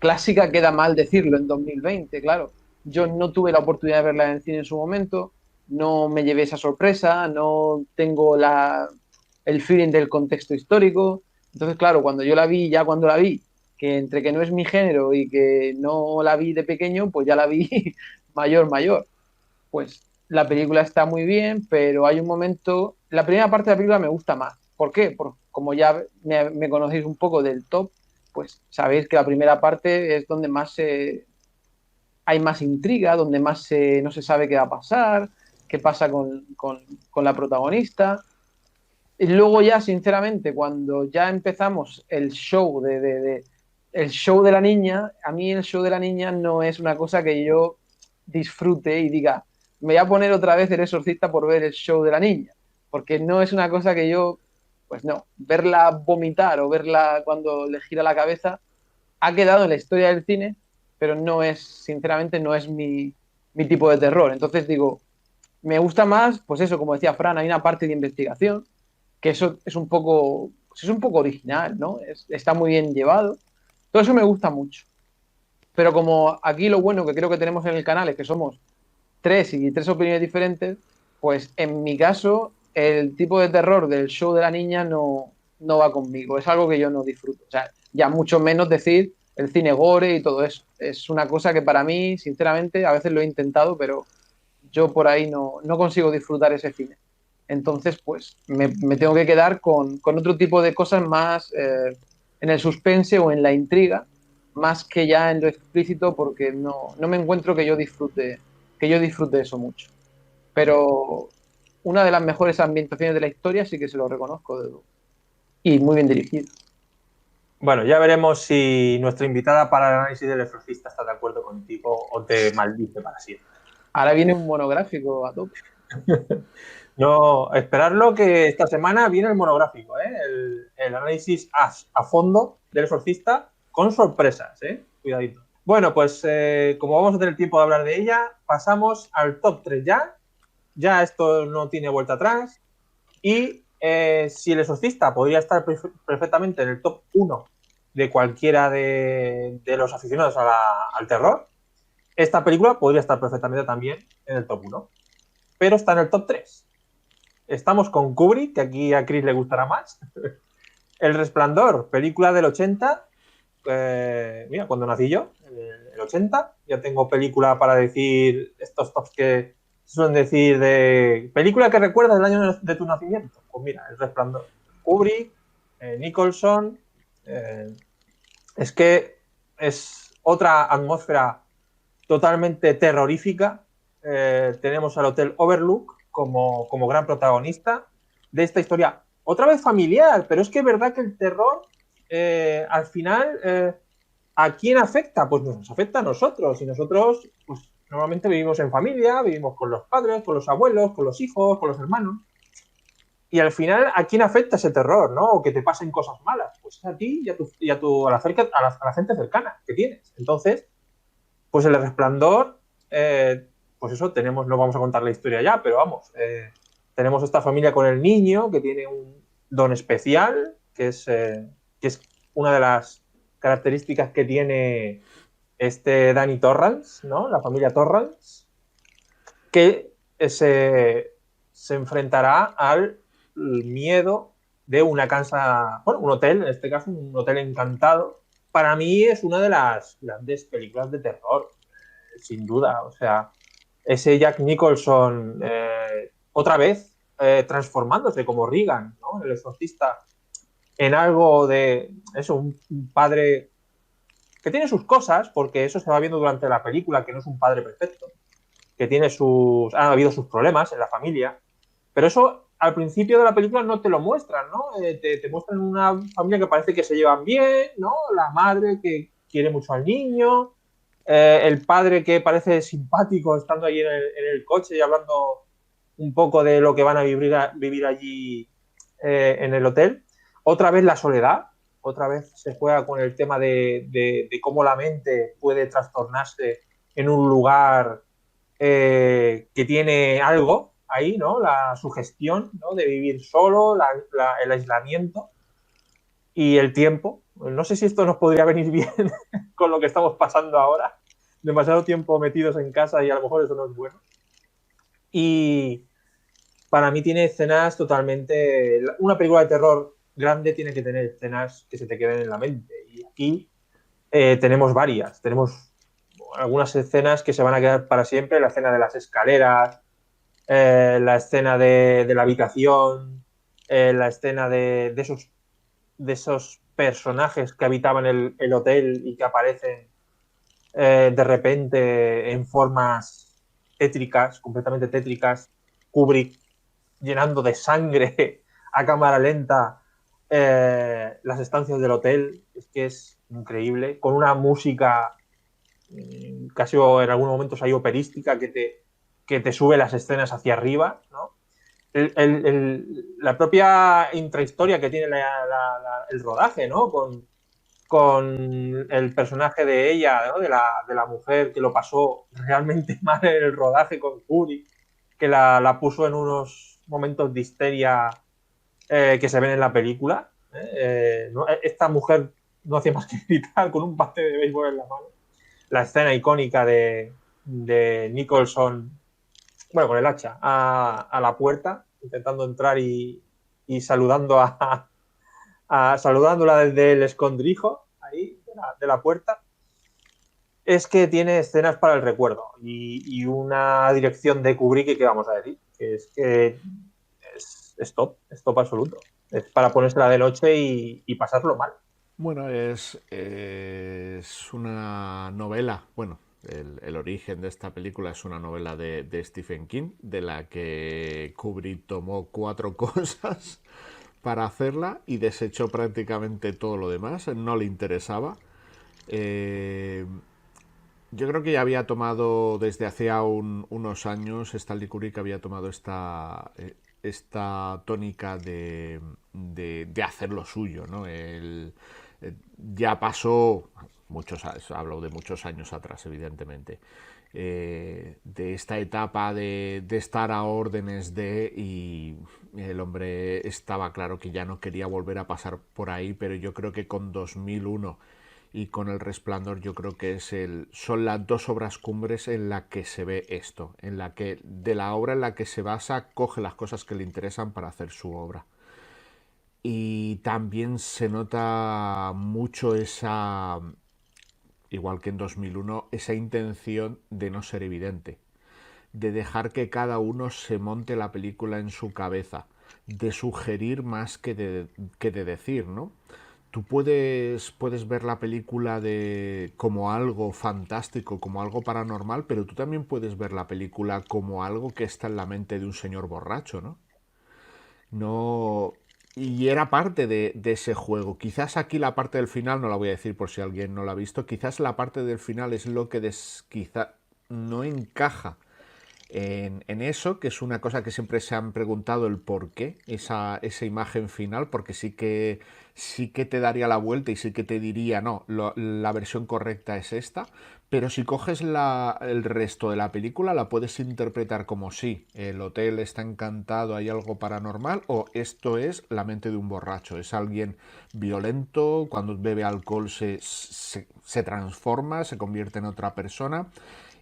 clásica, queda mal decirlo en 2020, claro. Yo no tuve la oportunidad de verla en el cine en su momento, no me llevé esa sorpresa, no tengo el feeling del contexto histórico. Entonces, claro, cuando yo la vi, ya cuando la vi, que entre que no es mi género y que no la vi de pequeño, pues ya la vi mayor. Pues la película está muy bien, pero hay un momento, la primera parte de la película me gusta más. ¿Por qué? Porque como ya me conocéis un poco del top, pues sabéis que la primera parte es donde más hay más intriga, donde más no se sabe qué va a pasar, qué pasa con la protagonista. Y luego ya, sinceramente, cuando ya empezamos el show el show de la niña, a mí el show de la niña no es una cosa que yo disfrute y diga, me voy a poner otra vez el exorcista por ver el show de la niña, porque no es una cosa que yo, pues no, verla vomitar o verla cuando le gira la cabeza ha quedado en la historia del cine, pero no es, sinceramente, no es mi tipo de terror. Entonces digo, me gusta más, pues eso, como decía Fran, hay una parte de investigación, que eso es un poco, pues es un poco original, ¿no? Está muy bien llevado. Todo eso me gusta mucho. Pero como aquí lo bueno que creo que tenemos en el canal es que somos tres opiniones diferentes, pues en mi caso el tipo de terror del show de la niña no va conmigo. Es algo que yo no disfruto. O sea, ya mucho menos decir el cine gore y todo eso. Es una cosa que para mí, sinceramente, a veces lo he intentado, pero yo por ahí no consigo disfrutar ese cine. Entonces, pues me tengo que quedar con otro tipo de cosas más en el suspense o en la intriga, más que ya en lo explícito, porque no me encuentro que yo disfrute eso mucho. Pero una de las mejores ambientaciones de la historia sí que se lo reconozco, de luego. Y muy bien dirigido. Bueno, ya veremos si nuestra invitada para el análisis del exorcista está de acuerdo contigo o te maldice para siempre. Ahora viene un monográfico a tope. No, esperarlo que esta semana viene el monográfico, ¿eh? El análisis a fondo del exorcista con sorpresas, ¿eh? Cuidadito. Bueno, pues como vamos a tener tiempo de hablar de ella, pasamos al top 3 ya. Ya esto no tiene vuelta atrás. Y si el exorcista podría estar perfectamente en el top 1 de cualquiera de los aficionados al terror, esta película podría estar perfectamente también en el top 1. Pero está en el top 3. Estamos con Kubrick, que aquí a Chris le gustará más. El Resplandor, película del 80. Mira, cuando nací yo, el 80, ya tengo película para decir estos tops que suelen decir de película que recuerdas del año de tu nacimiento. Pues mira, El Resplandor. Kubrick, Nicholson. Es que es otra atmósfera totalmente terrorífica. Tenemos al Hotel Overlook como gran protagonista de esta historia, otra vez familiar, pero es que es verdad que el terror al final ¿a quién afecta? Pues nos afecta a nosotros, y nosotros pues normalmente vivimos en familia, vivimos con los padres, con los abuelos, con los hijos, con los hermanos, y al final ¿a quién afecta ese terror, no? O que te pasen cosas malas, pues a ti y a la gente cercana que tienes. Entonces, pues El Resplandor, pues eso, no vamos a contar la historia ya, pero vamos, tenemos esta familia con el niño que tiene un don especial, que es una de las características que tiene este Danny Torrance, ¿no? La familia Torrance, que se enfrentará al miedo de una casa, bueno, un hotel, en este caso un hotel encantado. Para mí es una de las grandes películas de terror, sin duda. O sea, ese Jack Nicholson otra vez transformándose como Regan, ¿no? El exorcista, en algo de eso, un padre que tiene sus cosas, porque eso se va viendo durante la película, que no es un padre perfecto, que ha habido sus problemas en la familia, pero eso al principio de la película no te lo muestran, ¿no? Te muestran una familia que parece que se llevan bien, ¿no? La madre que quiere mucho al niño, el padre que parece simpático estando ahí en el coche y hablando un poco de lo que van a vivir allí en el hotel. Otra vez la soledad, otra vez se juega con el tema de cómo la mente puede trastornarse en un lugar que tiene algo ahí, ¿no? La sugestión, ¿no? De vivir solo, el aislamiento y el tiempo. No sé si esto nos podría venir bien con lo que estamos pasando ahora. Demasiado tiempo metidos en casa y a lo mejor eso no es bueno. Y para mí tiene escenas totalmente... Una película de terror grande tiene que tener escenas que se te queden en la mente. Y aquí tenemos varias. Tenemos algunas escenas que se van a quedar para siempre. La escena de las escaleras, la escena de la habitación, la escena de esos personajes que habitaban el hotel y que aparecen de repente en formas tétricas, completamente tétricas. Kubrick llenando de sangre a cámara lenta las estancias del hotel. Es que es increíble, con una música casi en algunos momentos hay operística que te sube las escenas hacia arriba, ¿no? La propia intrahistoria que tiene el rodaje, ¿no? Con el personaje de ella, ¿no? de la mujer que lo pasó realmente mal en el rodaje con Kubrick, que la puso en unos momentos de histeria que se ven en la película. ¿No? Esta mujer no hacía más que gritar con un bate de béisbol en la mano. La escena icónica de Nicholson, bueno, con el hacha, a la puerta, intentando entrar y saludando saludándola desde el escondrijo ahí de la puerta. Es que tiene escenas para el recuerdo y una dirección de Kubrick que vamos a decir, que es top absoluto. Es para ponérsela de noche y pasarlo mal. Bueno, es una novela, bueno, el origen de esta película es una novela de Stephen King, de la que Kubrick tomó 4 cosas para hacerla y desechó prácticamente todo lo demás, no le interesaba. Yo creo que ya había tomado desde hace unos años, Stanley Kubrick había tomado esta tónica de hacer lo suyo, ¿no? Ya pasó, hablo de muchos años atrás, evidentemente, de esta etapa de estar a órdenes y el hombre estaba claro que ya no quería volver a pasar por ahí, pero yo creo que con 2001 y con El Resplandor yo creo que son las 2 obras cumbres en la que se ve esto, en la que de la obra en la que se basa coge las cosas que le interesan para hacer su obra. Y también se nota mucho igual que en 2001, esa intención de no ser evidente, de dejar que cada uno se monte la película en su cabeza, de sugerir más que de decir, ¿no? Tú puedes ver la película como algo fantástico, como algo paranormal, pero tú también puedes ver la película como algo que está en la mente de un señor borracho, ¿no? No. Y era parte de ese juego. Quizás aquí la parte del final, no la voy a decir por si alguien no la ha visto, quizás la parte del final es lo que quizá no encaja en eso, que es una cosa que siempre se han preguntado el por qué, esa imagen final, porque sí que te daría la vuelta y sí que te diría, no, la versión correcta es esta, pero si coges el resto de la película la puedes interpretar como sí, el hotel está encantado, hay algo paranormal, o esto es la mente de un borracho, es alguien violento, cuando bebe alcohol se transforma, se convierte en otra persona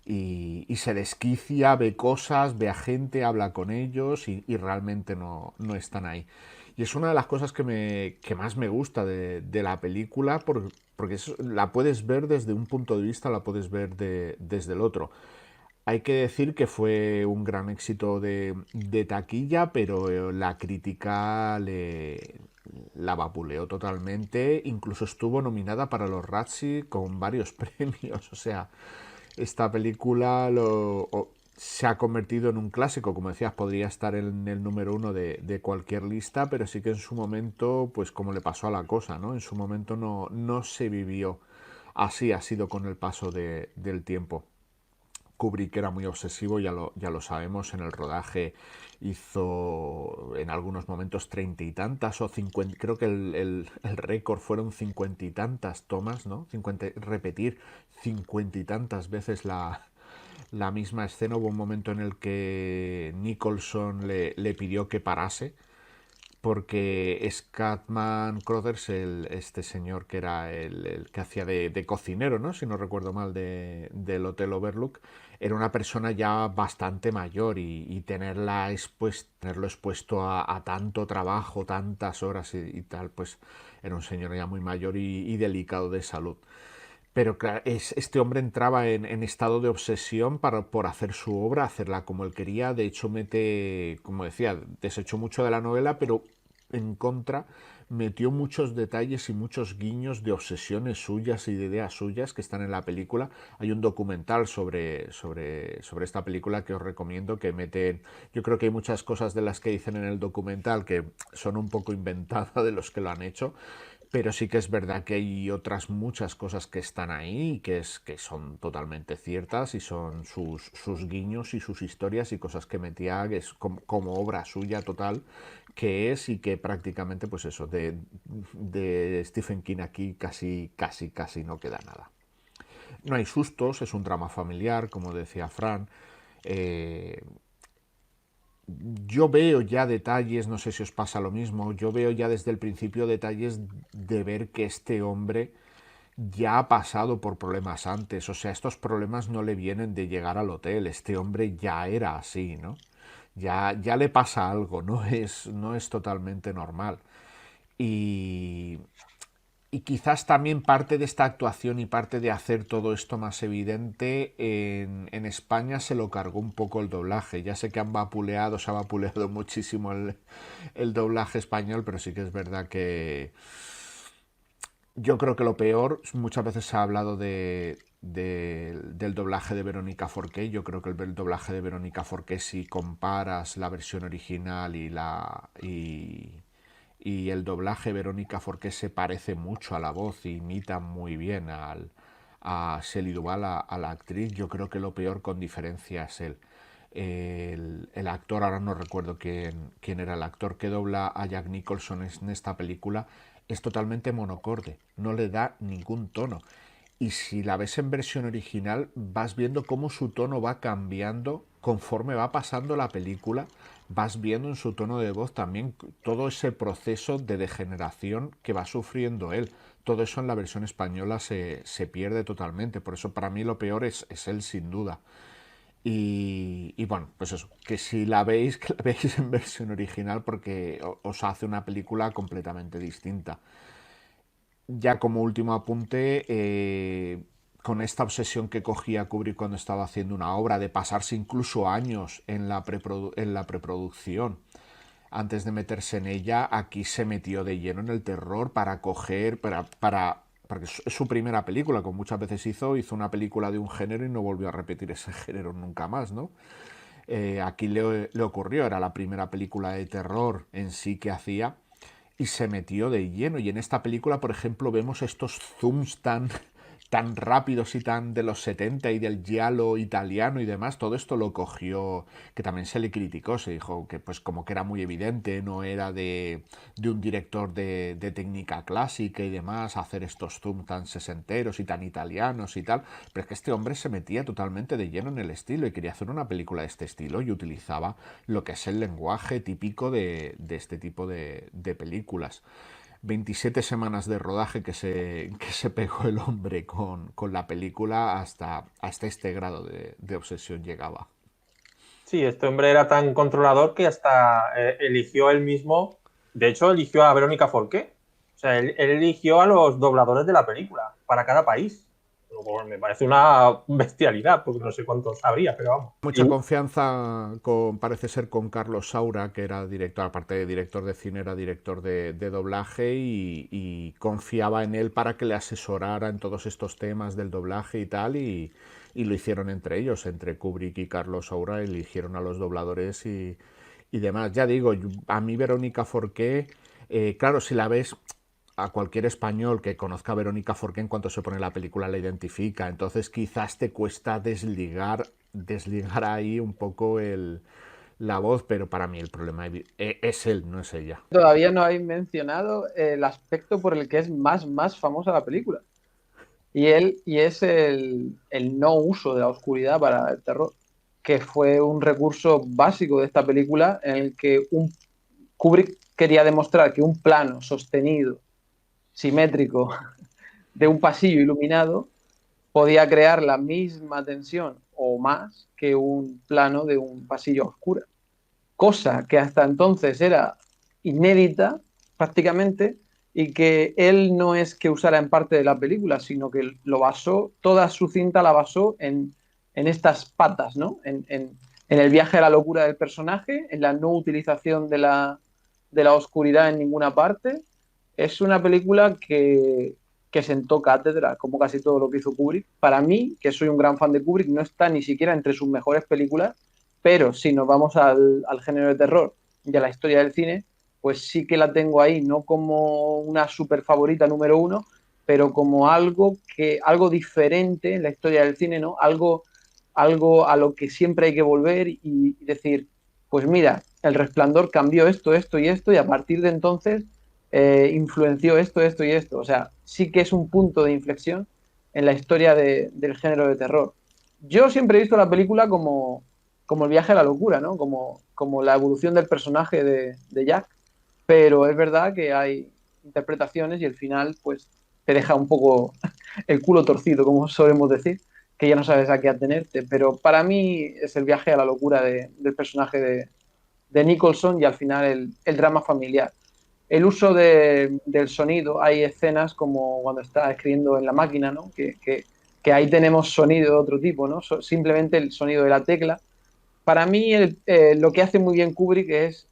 y se desquicia, ve cosas, ve a gente, habla con ellos y realmente no están ahí. Y es una de las cosas que más me gusta de la película porque la puedes ver desde un punto de vista, la puedes ver desde el otro. Hay que decir que fue un gran éxito de taquilla, pero la crítica la vapuleó totalmente. Incluso estuvo nominada para los Razzie con varios premios. O sea, esta película se ha convertido en un clásico, como decías, podría estar en el número 1 de cualquier lista, pero sí que en su momento, pues como le pasó a la cosa, ¿no? En su momento no se vivió así, ha sido con el paso del tiempo. Kubrick era muy obsesivo, ya lo sabemos, en el rodaje hizo en algunos momentos 30 y tantas o 50, creo que el récord fueron 50 y tantas tomas, ¿no? 50, repetir 50 y tantas veces la misma escena. Hubo un momento en el que Nicholson le pidió que parase porque Scatman Crothers, este señor que era el que hacía de cocinero, ¿no? Si no recuerdo mal, del Hotel Overlook, era una persona ya bastante mayor y tenerlo expuesto a tanto trabajo, tantas horas y tal, pues era un señor ya muy mayor y delicado de salud. Pero claro, este hombre entraba en estado de obsesión por hacer su obra, hacerla como él quería. De hecho, como decía, desechó mucho de la novela, pero en contra metió muchos detalles y muchos guiños de obsesiones suyas y de ideas suyas que están en la película. Hay un documental sobre esta película que os recomiendo, que meten... Yo creo que hay muchas cosas de las que dicen en el documental que son un poco inventadas de los que lo han hecho, pero sí que es verdad que hay otras muchas cosas que están ahí y que son totalmente ciertas y son sus guiños y sus historias y cosas que metía que es como obra suya total, que es y que prácticamente pues eso, de Stephen King aquí casi no queda nada. No hay sustos, es un drama familiar, como decía Fran. eh, yo veo ya detalles, no sé si os pasa lo mismo, yo veo ya desde el principio detalles de ver que este hombre ya ha pasado por problemas antes, o sea, estos problemas no le vienen de llegar al hotel, este hombre ya era así, ¿no? Ya le pasa algo, no es totalmente normal. Y, y quizás también parte de esta actuación y parte de hacer todo esto más evidente, en España se lo cargó un poco el doblaje. Ya sé que se ha vapuleado muchísimo el doblaje español, pero sí que es verdad que yo creo que lo peor, muchas veces se ha hablado del doblaje de Verónica Forqué. Yo creo que el doblaje de Verónica Forqué, si comparas la versión original y el doblaje de Verónica Forqué, se parece mucho a la voz, imita muy bien a Shelley Duvall, a la actriz. Yo creo que lo peor con diferencia es él. El actor, ahora no recuerdo quién era el actor que dobla a Jack Nicholson en esta película, es totalmente monocorde, no le da ningún tono. Y si la ves en versión original, vas viendo cómo su tono va cambiando conforme va pasando la película, vas viendo en su tono de voz también todo ese proceso de degeneración que va sufriendo él. Todo eso en la versión española se pierde totalmente, por eso para mí lo peor es él sin duda. Y bueno, pues eso, que si la veis, que la veis en versión original porque os hace una película completamente distinta. Ya como último apunte, con esta obsesión que cogía Kubrick cuando estaba haciendo una obra, de pasarse incluso años en la preproducción, antes de meterse en ella, aquí se metió de lleno en el terror para coger, porque es su primera película, como muchas veces hizo una película de un género y no volvió a repetir ese género nunca más, ¿no? Aquí le ocurrió, era la primera película de terror en sí que hacía y se metió de lleno. Y en esta película, por ejemplo, vemos estos zooms tan rápidos y tan de los 70 y del giallo italiano y demás. Todo esto lo cogió, que también se le criticó, se dijo que pues como que era muy evidente, no era de un director de técnica clásica y demás, hacer estos zooms tan sesenteros y tan italianos y tal. Pero es que este hombre se metía totalmente de lleno en el estilo y quería hacer una película de este estilo y utilizaba lo que es el lenguaje típico de este tipo de películas. 27 semanas de rodaje que se pegó el hombre con la película hasta este grado de obsesión llegaba. Sí, este hombre era tan controlador que hasta eligió él mismo, de hecho eligió a Verónica Forqué, o sea, él eligió a los dobladores de la película para cada país. Luego, me parece una bestialidad, porque no sé cuántos habría, pero vamos. Mucha confianza parece ser con Carlos Saura, que era director, aparte de director de cine, era director de doblaje y confiaba en él para que le asesorara en todos estos temas del doblaje y tal, y lo hicieron entre ellos, entre Kubrick y Carlos Saura, eligieron a los dobladores y demás. Ya digo, a mí Verónica Forqué, claro, si la ves, a cualquier español que conozca a Verónica Forqué, en cuanto se pone la película la identifica, entonces quizás te cuesta desligar desligar ahí un poco la voz, pero para mí el problema es él, no es ella. Todavía no habéis mencionado el aspecto por el que es más famosa la película. Y es el no uso de la oscuridad para el terror, que fue un recurso básico de esta película en el que Kubrick quería demostrar que un plano sostenido, simétrico, de un pasillo iluminado podía crear la misma tensión o más que un plano de un pasillo oscuro. Cosa que hasta entonces era inédita prácticamente y que él no es que usara en parte de la película, sino que lo basó, toda su cinta la basó en estas patas, ¿no? En el viaje a la locura del personaje, en la no utilización de la oscuridad en ninguna parte. Es una película que sentó cátedra, como casi todo lo que hizo Kubrick. Para mí, que soy un gran fan de Kubrick, no está ni siquiera entre sus mejores películas, pero si nos vamos al género de terror y a la historia del cine, pues sí que la tengo ahí, no como una super favorita número uno, pero como algo diferente en la historia del cine, ¿no? Algo a lo que siempre hay que volver y decir, pues mira, El Resplandor cambió esto, esto y esto, y a partir de entonces influenció esto, esto y esto. O sea, sí que es un punto de inflexión en la historia del género de terror. Yo siempre he visto la película como el viaje a la locura, ¿no? Como la evolución del personaje de Jack, pero es verdad que hay interpretaciones y el final pues te deja un poco el culo torcido, como solemos decir, que ya no sabes a qué atenerte, pero para mí es el viaje a la locura del personaje de Nicholson y al final el drama familiar. El uso del sonido, hay escenas como cuando está escribiendo en la máquina, ¿no? Que ahí tenemos sonido de otro tipo, ¿no? Simplemente el sonido de la tecla. Para mí lo que hace muy bien Kubrick es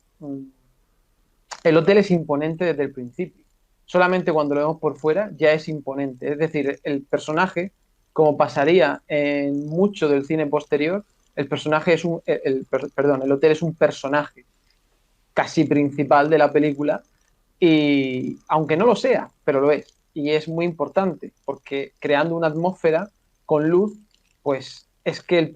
el hotel es imponente desde el principio. Solamente cuando lo vemos por fuera ya es imponente. Es decir, el personaje, como pasaría en mucho del cine posterior, el personaje es perdón, el hotel es un personaje casi principal de la película y aunque no lo sea, pero lo es. Y es muy importante porque creando una atmósfera con luz, pues es que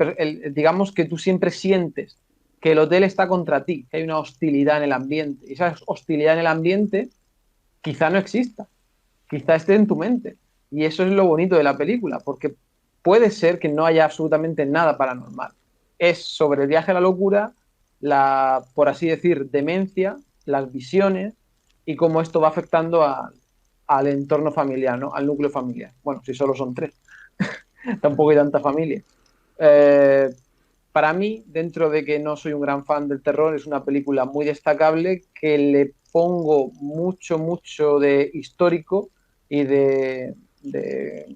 digamos que tú siempre sientes que el hotel está contra ti, que hay una hostilidad en el ambiente. Y esa hostilidad en el ambiente quizá no exista, quizá esté en tu mente. Y eso es lo bonito de la película, porque puede ser que no haya absolutamente nada paranormal. Es sobre el viaje a la locura, por así decir, demencia, las visiones y cómo esto va afectando al entorno familiar, ¿no? Al núcleo familiar. Bueno, si solo son tres, tampoco hay tanta familia. Eh, para mí, dentro de que no soy un gran fan del terror, es una película muy destacable que le pongo mucho de histórico y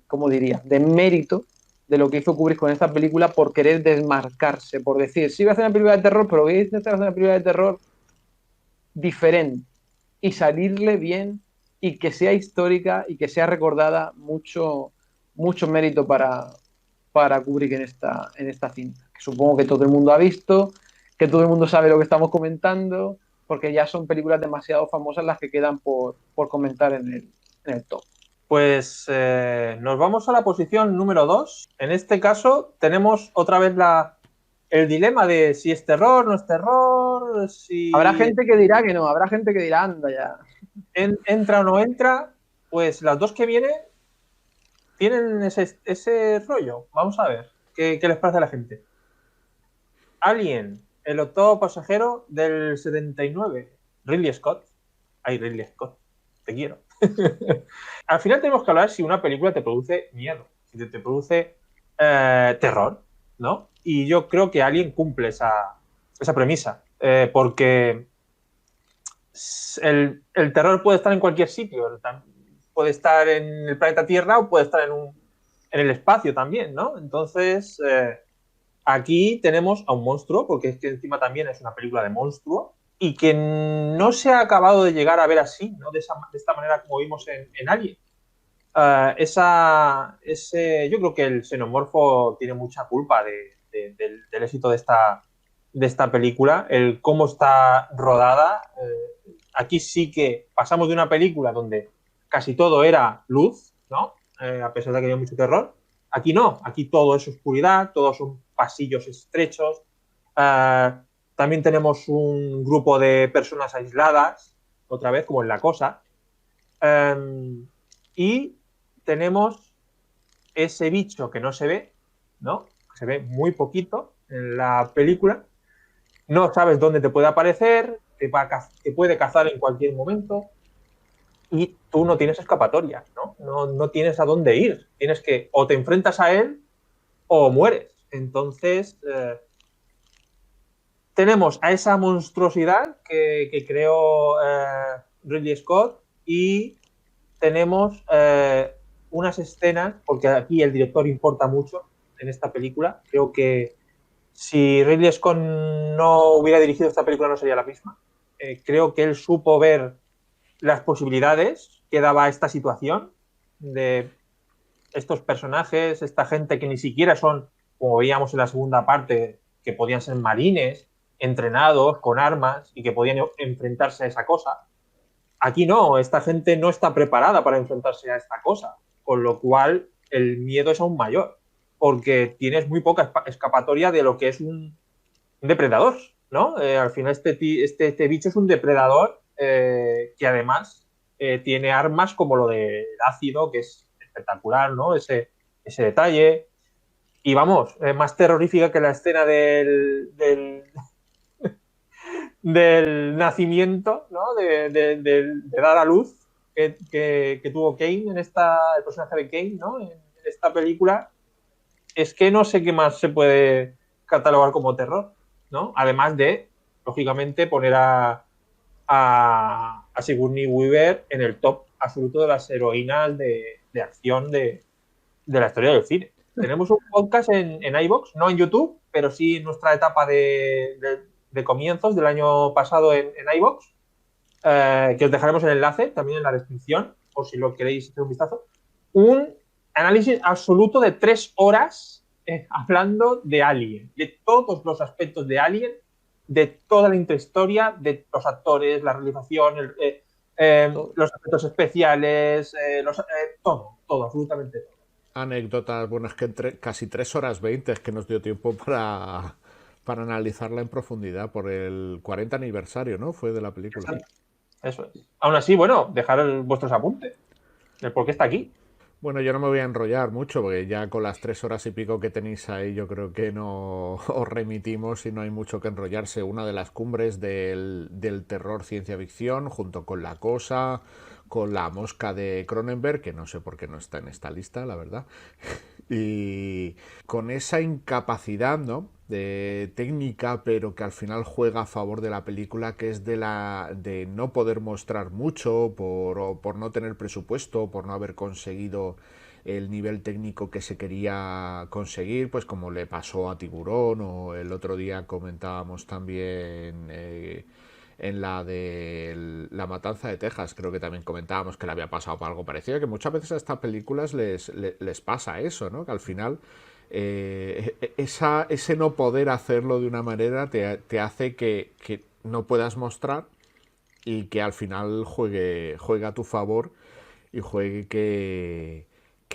¿cómo diría?, de mérito de lo que hizo Kubrick con esta película por querer desmarcarse, por decir, sí voy a hacer una película de terror, pero voy a intentar hacer una película de terror diferente y salirle bien y que sea histórica y que sea recordada, mucho mérito para Kubrick en esta cinta, que supongo que todo el mundo ha visto, que todo el mundo sabe lo que estamos comentando, porque ya son películas demasiado famosas las que quedan por comentar en el top. Pues nos vamos a la posición número 2. En este caso tenemos otra vez el dilema de si es terror, no es terror, si... Habrá gente que dirá que no, habrá gente que dirá, anda ya. Entra o no entra, pues las dos que vienen tienen ese rollo. Vamos a ver qué les parece a la gente. Alien, el octavo pasajero del 79. Ridley Scott. Ay, Ridley Scott, te quiero. Al final tenemos que hablar si una película te produce miedo, si te produce terror, ¿no? Y yo creo que Alien cumple esa premisa, porque el terror puede estar en cualquier sitio, puede estar en el planeta Tierra o puede estar en el espacio también, ¿no? Entonces, aquí tenemos a un monstruo, porque es que encima también es una película de monstruo, y que no se ha acabado de llegar a ver así, ¿no? De esta manera como vimos en Alien. Yo creo que el xenomorfo tiene mucha culpa del éxito de esta película, el cómo está rodada. Aquí sí que pasamos de una película donde casi todo era luz, ¿no? A pesar de que había mucho terror, Aquí no, aquí todo es oscuridad, todos son pasillos estrechos. También tenemos un grupo de personas aisladas, otra vez, como en La Cosa. Y tenemos ese bicho que no se ve, ¿no? Se ve muy poquito en la película. No sabes dónde te puede aparecer, te puede cazar en cualquier momento y tú no tienes escapatoria, ¿no? No tienes a dónde ir. Tienes que o te enfrentas a él o mueres. Entonces, tenemos a esa monstruosidad que creó Ridley Scott y tenemos unas escenas, porque aquí el director importa mucho en esta película. Creo que si Ridley Scott no hubiera dirigido esta película no sería la misma. Creo que él supo ver las posibilidades que daba esta situación de estos personajes, esta gente que ni siquiera son, como veíamos en la segunda parte, que podían ser marines, entrenados, con armas y que podían enfrentarse a esa cosa. Aquí no, esta gente no está preparada para enfrentarse a esta cosa, con lo cual el miedo es aún mayor, porque tienes muy poca escapatoria de lo que es un depredador, ¿no? Al final este bicho es un depredador que además tiene armas como lo del ácido, que es espectacular, ¿no? Ese detalle. Y vamos, más terrorífica que la escena del nacimiento, ¿no? De dar a luz que tuvo Kane el personaje de Kane, ¿no? En esta película. Es que no sé qué más se puede catalogar como terror, ¿no? Además de, lógicamente, poner a Sigourney Weaver en el top absoluto de las heroínas de acción de la historia del cine. Tenemos un podcast en iVoox, no en YouTube, pero sí en nuestra etapa de comienzos del año pasado en iVoox, que os dejaremos el enlace también en la descripción, por si lo queréis hacer un vistazo. Un análisis absoluto de 3 horas hablando de Alien, de todos los aspectos de Alien, de toda la intrahistoria, de los actores, la realización, los efectos especiales, todo, absolutamente todo. Anécdotas, bueno, es que casi 3 horas 20 es que nos dio tiempo para analizarla en profundidad por el 40 aniversario, ¿no? Fue de la película. Eso es. Aún así, bueno, dejar vuestros apuntes, el por qué está aquí. Bueno, yo no me voy a enrollar mucho, porque ya con las 3 horas y pico que tenéis ahí, yo creo que no os remitimos y no hay mucho que enrollarse. Una de las cumbres del terror ciencia ficción, junto con La Cosa, con La Mosca de Cronenberg, que no sé por qué no está en esta lista, la verdad. Y con esa incapacidad, ¿no?, de técnica, pero que al final juega a favor de la película, que es de no poder mostrar mucho por no tener presupuesto, por no haber conseguido el nivel técnico que se quería conseguir, pues como le pasó a Tiburón, o el otro día comentábamos también en la de La Matanza de Texas, creo que también comentábamos que le había pasado algo parecido, que muchas veces a estas películas les pasa eso, ¿no? Que al final ese no poder hacerlo de una manera te hace que no puedas mostrar, y que al final juegue a tu favor, y juegue que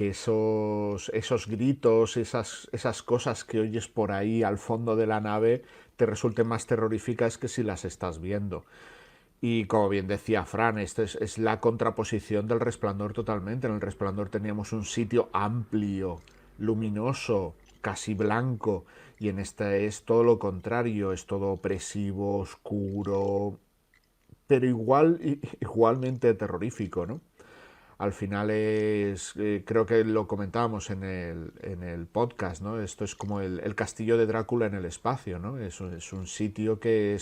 esos gritos, esas cosas que oyes por ahí al fondo de la nave te resulten más terroríficas que si las estás viendo. Y como bien decía Fran, esto es la contraposición del Resplandor totalmente. En el Resplandor teníamos un sitio amplio, luminoso, casi blanco, y en esta es todo lo contrario, es todo opresivo, oscuro, pero igualmente terrorífico, ¿no? Al final creo que lo comentábamos en el podcast, ¿no? Esto es como el castillo de Drácula en el espacio, ¿no? Es un sitio que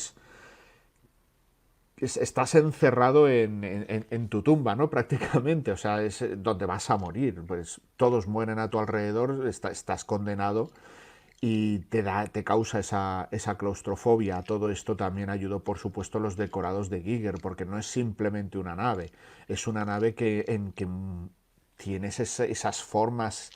estás encerrado en tu tumba, ¿no? Prácticamente, o sea, es donde vas a morir, pues todos mueren a tu alrededor, estás condenado, y te causa esa claustrofobia. Todo esto también ayudó, por supuesto, los decorados de Giger, porque no es simplemente una nave, es una nave en que tienes esas formas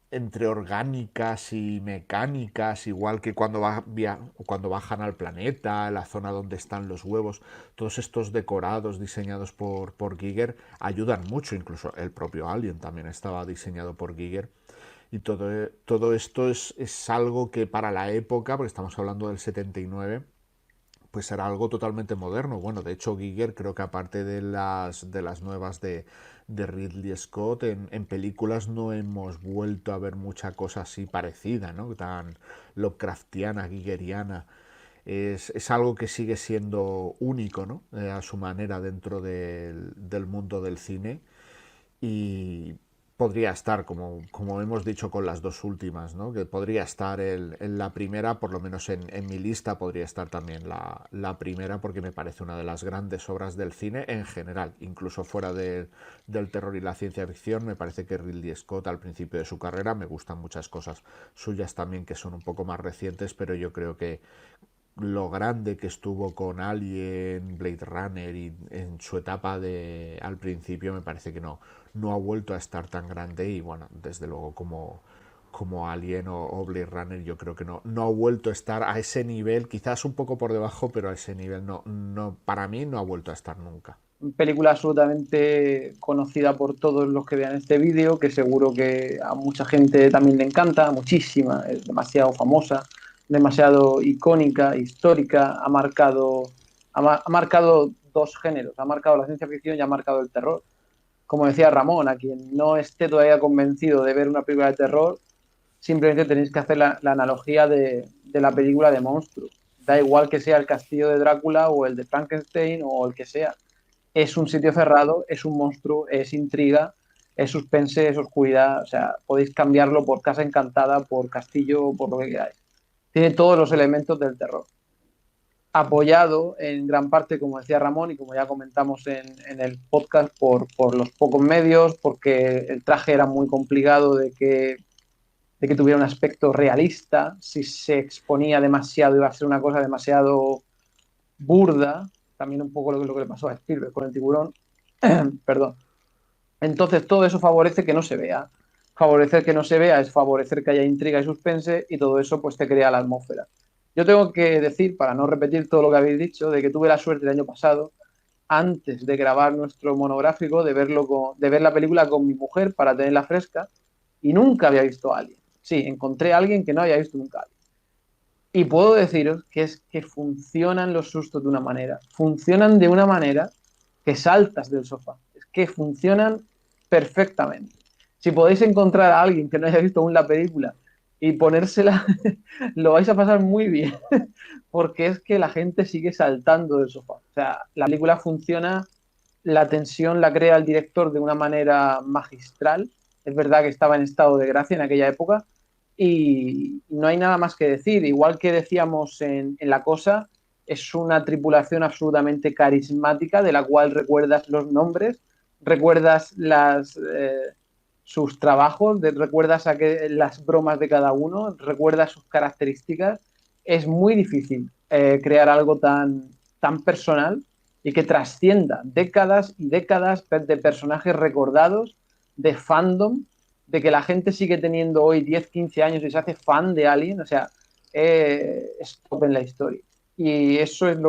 entre orgánicas y mecánicas, igual que cuando bajan al planeta, la zona donde están los huevos, todos estos decorados diseñados por Giger ayudan mucho, incluso el propio Alien también estaba diseñado por Giger. Y todo esto es algo que para la época, porque estamos hablando del 79, pues era algo totalmente moderno. Bueno, de hecho, Giger creo que aparte de las nuevas de Ridley Scott, en películas no hemos vuelto a ver mucha cosa así parecida, ¿no? Tan Lovecraftiana, Gigeriana. Es algo que sigue siendo único, ¿no? A su manera dentro del mundo del cine. Y podría estar, como hemos dicho con las dos últimas, ¿no? Que podría estar en la primera, por lo menos en mi lista podría estar también la primera, porque me parece una de las grandes obras del cine en general, incluso fuera del terror y la ciencia ficción. Me parece que Ridley Scott al principio de su carrera, me gustan muchas cosas suyas también que son un poco más recientes, pero yo creo que lo grande que estuvo con Alien, Blade Runner y en su etapa al principio, me parece que no ha vuelto a estar tan grande. Y bueno, desde luego como Alien o Blade Runner, yo creo que no ha vuelto a estar a ese nivel, quizás un poco por debajo, pero a ese nivel para mí no ha vuelto a estar nunca. Película absolutamente conocida por todos los que vean este vídeo, que seguro que a mucha gente también le encanta, muchísima, es demasiado famosa, demasiado icónica, histórica, ha marcado dos géneros, ha marcado la ciencia ficción y ha marcado el terror. Como decía Ramón, a quien no esté todavía convencido de ver una película de terror, simplemente tenéis que hacer la analogía de la película de Monstruo. Da igual que sea el castillo de Drácula o el de Frankenstein o el que sea. Es un sitio cerrado, es un monstruo, es intriga, es suspense, es oscuridad. O sea, podéis cambiarlo por Casa Encantada, por Castillo, por lo que queráis. Tiene todos los elementos del terror. Apoyado en gran parte, como decía Ramón, y como ya comentamos en el podcast, por los pocos medios, porque el traje era muy complicado de que tuviera un aspecto realista. Si se exponía demasiado, iba a ser una cosa demasiado burda. También un poco lo que le pasó a Spielberg con el tiburón. Perdón. Entonces, todo eso favorece que no se vea. Favorecer que no se vea es favorecer que haya intriga y suspense, y todo eso pues te crea la atmósfera. Yo tengo que decir, para no repetir todo lo que habéis dicho, de que tuve la suerte el año pasado, antes de grabar nuestro monográfico, de ver la película con mi mujer para tenerla fresca, y nunca había visto a alguien. Sí, encontré a alguien que no había visto nunca a alguien. Y puedo deciros que es que funcionan los sustos de una manera. Funcionan de una manera que saltas del sofá. Es que funcionan perfectamente. Si podéis encontrar a alguien que no haya visto aún la película y ponérsela, lo vais a pasar muy bien. Porque es que la gente sigue saltando del sofá. O sea, la película funciona, la tensión la crea el director de una manera magistral. Es verdad que estaba en estado de gracia en aquella época, y no hay nada más que decir. Igual que decíamos en La Cosa, es una tripulación absolutamente carismática de la cual recuerdas los nombres, recuerdas sus trabajos, recuerdas las bromas de cada uno, recuerdas sus características. Es muy difícil crear algo tan personal y que trascienda décadas y décadas de personajes recordados, de fandom, de que la gente sigue teniendo hoy 10, 15 años y se hace fan de Alien. O sea, es top en la historia. Y eso es de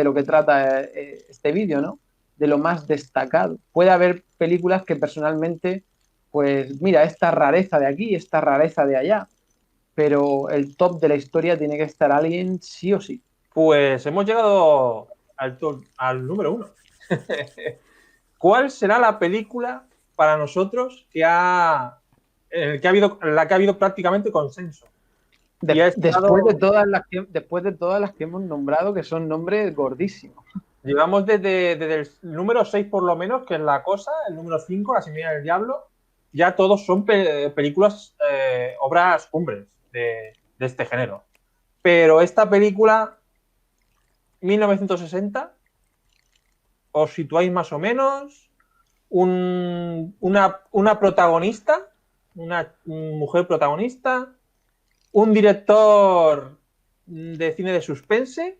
lo que trata este vídeo, ¿no? De lo más destacado. Puede haber películas que personalmente, pues mira, esta rareza de aquí, esta rareza de allá, pero el top de la historia tiene que estar Alien sí o sí. Pues hemos llegado al número 1. ¿Cuál será la película para nosotros la que ha habido prácticamente consenso? Después de todas las que hemos nombrado, que son nombres gordísimos. Llevamos desde el número 6 por lo menos, que es La Cosa, el número 5, La Semilla del Diablo. Ya todos son películas, obras cumbres de este género. Pero esta película, 1960, os situáis más o menos, una protagonista, una mujer protagonista, un director de cine de suspense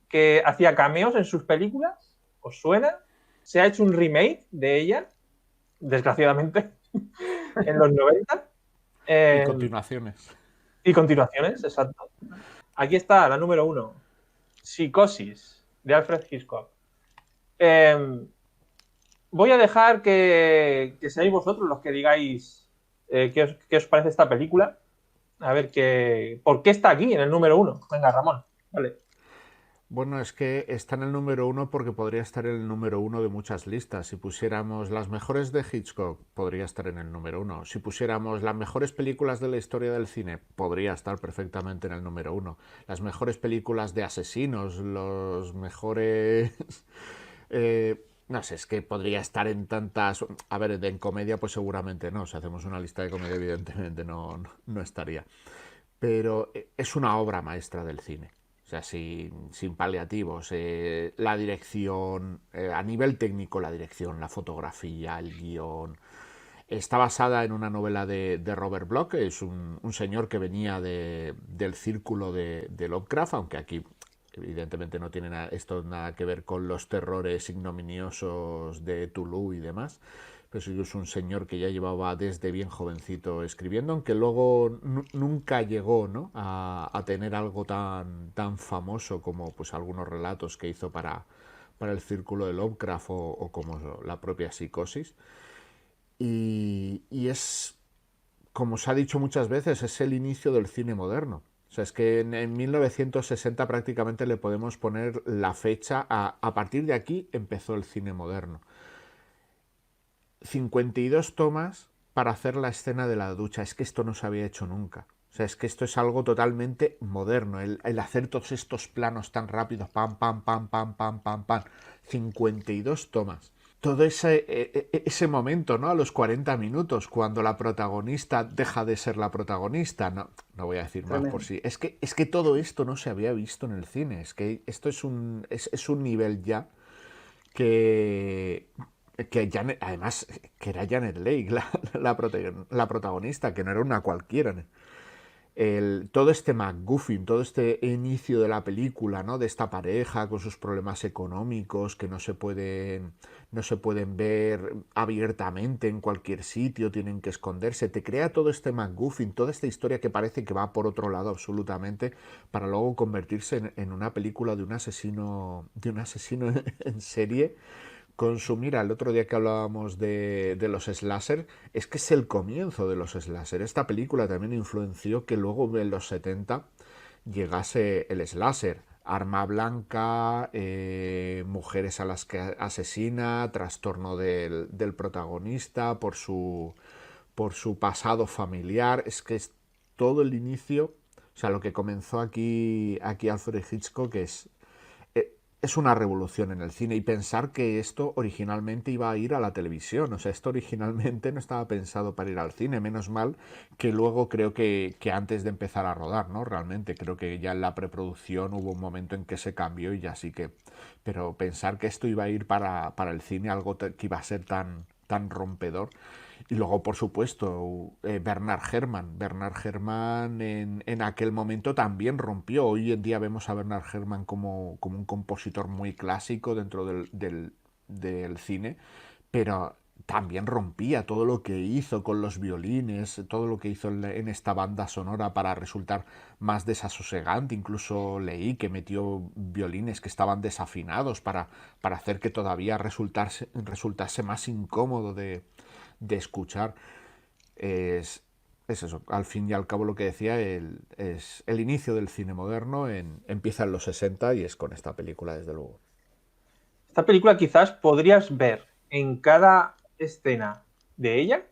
que hacía cameos en sus películas. ¿Os suena? Se ha hecho un remake de ella, desgraciadamente, en los 90. Y continuaciones. Y continuaciones, exacto. Aquí está la número 1. Psicosis, de Alfred Hitchcock. Voy a dejar que seáis vosotros los que digáis qué os parece esta película. A ver, ¿por qué está aquí en el número 1? Venga, Ramón, vale. Bueno, es que está en el número 1 porque podría estar en el número 1 de muchas listas. Si pusiéramos las mejores de Hitchcock, podría estar en el número 1. Si pusiéramos las mejores películas de la historia del cine, podría estar perfectamente en el número 1. Las mejores películas de asesinos, los mejores... no sé, es que podría estar en tantas... A ver, en comedia pues seguramente no. Si hacemos una lista de comedia evidentemente no estaría. Pero es una obra maestra del cine. O sea, sin paliativos. La dirección, a nivel técnico, la dirección, la fotografía, el guión. Está basada en una novela de Robert Bloch, que es un señor que venía del círculo de Lovecraft, aunque aquí evidentemente no tiene esto nada que ver con los terrores ignominiosos de Toulouse y demás. Pero sí es un señor que ya llevaba desde bien jovencito escribiendo, aunque luego nunca llegó, ¿no?, a tener algo tan famoso como pues algunos relatos que hizo para el círculo de Lovecraft o como la propia Psicosis. Y es, como se ha dicho muchas veces, es el inicio del cine moderno. O sea, es que en 1960 prácticamente le podemos poner la fecha a partir de aquí empezó el cine moderno. 52 tomas para hacer la escena de la ducha. Es que esto no se había hecho nunca. O sea, es que esto es algo totalmente moderno. El hacer todos estos planos tan rápidos, pam, pam, pam, pam, pam, pam, pam. 52 tomas. Todo ese momento, ¿no? A los 40 minutos, cuando la protagonista deja de ser la protagonista. No voy a decir más por sí. Es que todo esto no se había visto en el cine. Es que esto es un nivel ya que Janet, además, que era Janet Leigh la protagonista, que no era una cualquiera. Todo este MacGuffin, todo este inicio de la película, ¿no?, de esta pareja con sus problemas económicos que no se pueden ver abiertamente en cualquier sitio, tienen que esconderse. Te crea todo este MacGuffin, toda esta historia que parece que va por otro lado absolutamente, para luego convertirse en una película de un asesino en serie. Mira, el otro día que hablábamos de los slasher, es que es el comienzo de los slasher. Esta película también influenció que luego en los 70 llegase el slasher. Arma blanca, mujeres a las que asesina, trastorno del protagonista por su pasado familiar. Es que es todo el inicio, o sea, lo que comenzó aquí Alfred Hitchcock es una revolución en el cine, y pensar que esto originalmente iba a ir a la televisión. O sea, esto originalmente no estaba pensado para ir al cine. Menos mal que luego creo que antes de empezar a rodar, ¿no? Realmente creo que ya en la preproducción hubo un momento en que se cambió y ya sí que... Pero pensar que esto iba a ir para el cine, algo que iba a ser tan rompedor. Y luego, por supuesto, Bernard Herrmann. Bernard Herrmann en aquel momento también rompió. Hoy en día vemos a Bernard Herrmann como un compositor muy clásico dentro del cine, pero también rompía todo lo que hizo con los violines, todo lo que hizo en esta banda sonora para resultar más desasosegante. Incluso leí que metió violines que estaban desafinados para hacer que todavía resultase más incómodo de escuchar. Es eso, al fin y al cabo lo que decía, es el inicio del cine moderno, empieza en los 60 y es con esta película, desde luego. Esta película quizás podrías ver en cada escena de ella,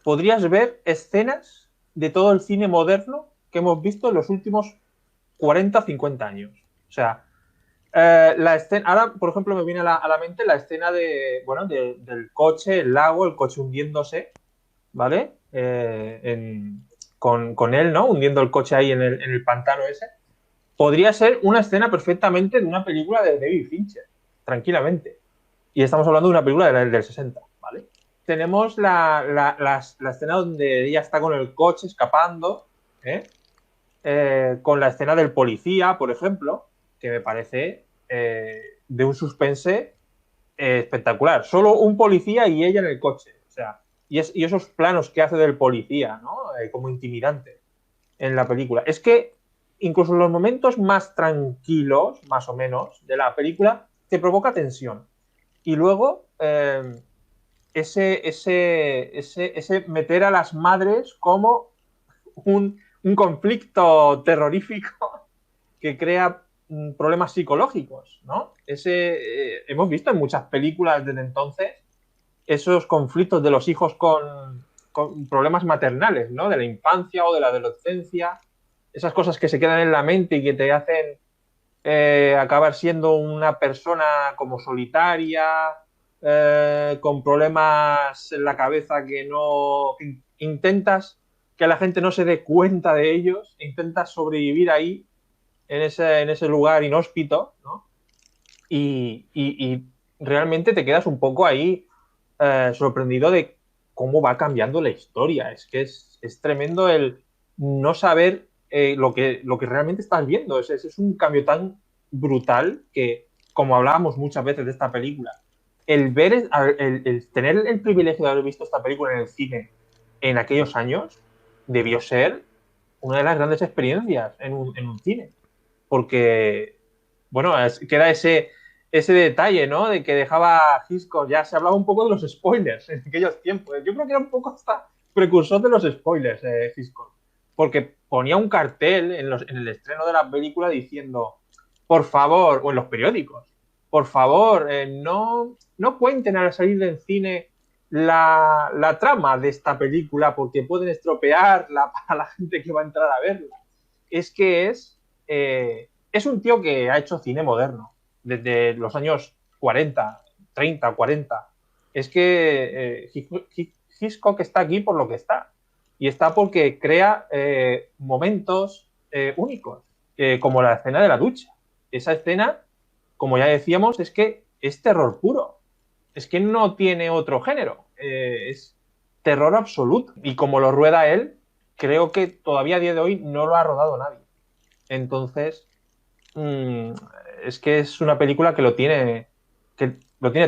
podrías ver escenas de todo el cine moderno que hemos visto en los últimos 40 o 50 años. O sea, la escena, ahora, por ejemplo, me viene a la mente la escena del coche, el lago, el coche hundiéndose, ¿vale? Con él, ¿no? Hundiendo el coche ahí en el pantano ese. Podría ser una escena perfectamente de una película de David Fincher, tranquilamente. Y estamos hablando de una película del 60, ¿vale? Tenemos la escena donde ella está con el coche escapando, con la escena del policía, por ejemplo, que me parece de un suspense espectacular. Solo un policía y ella en el coche. O sea, y esos planos que hace del policía, ¿no? Como intimidante en la película. Es que incluso en los momentos más tranquilos, más o menos, de la película, te provoca tensión. Y luego, ese meter a las madres como un conflicto terrorífico que crea problemas psicológicos, ¿no? Hemos visto en muchas películas desde entonces esos conflictos de los hijos con problemas maternales, ¿no? De la infancia o de la adolescencia, esas cosas que se quedan en la mente y que te hacen acabar siendo una persona como solitaria, con problemas en la cabeza que intentas que la gente no se dé cuenta de ellos, intentas sobrevivir ahí en ese lugar inhóspito, ¿no? Y realmente te quedas un poco ahí sorprendido de cómo va cambiando la historia. Es que es tremendo el no saber lo que realmente estás viendo. Es un cambio tan brutal que, como hablábamos muchas veces de esta película, el tener el privilegio de haber visto esta película en el cine en aquellos años debió ser una de las grandes experiencias en un cine. Porque, bueno, queda ese detalle, ¿no? De que dejaba Hitchcock, ya se hablaba un poco de los spoilers en aquellos tiempos. Yo creo que era un poco hasta precursor de los spoilers, Hitchcock. Porque ponía un cartel en el estreno de la película diciendo, por favor, o en los periódicos, por favor, no cuenten al salir del cine la trama de esta película porque pueden estropearla para la gente que va a entrar a verla. Es que es un tío que ha hecho cine moderno desde los años 40, 30, 40. Es que Hitchcock está aquí por lo que está. Y está porque crea momentos únicos, como la escena de la ducha. Esa escena, como ya decíamos, es que es terror puro. Es que no tiene otro género. Es terror absoluto. Y como lo rueda él, creo que todavía a día de hoy no lo ha rodado nadie. Entonces, es que es una película que lo tiene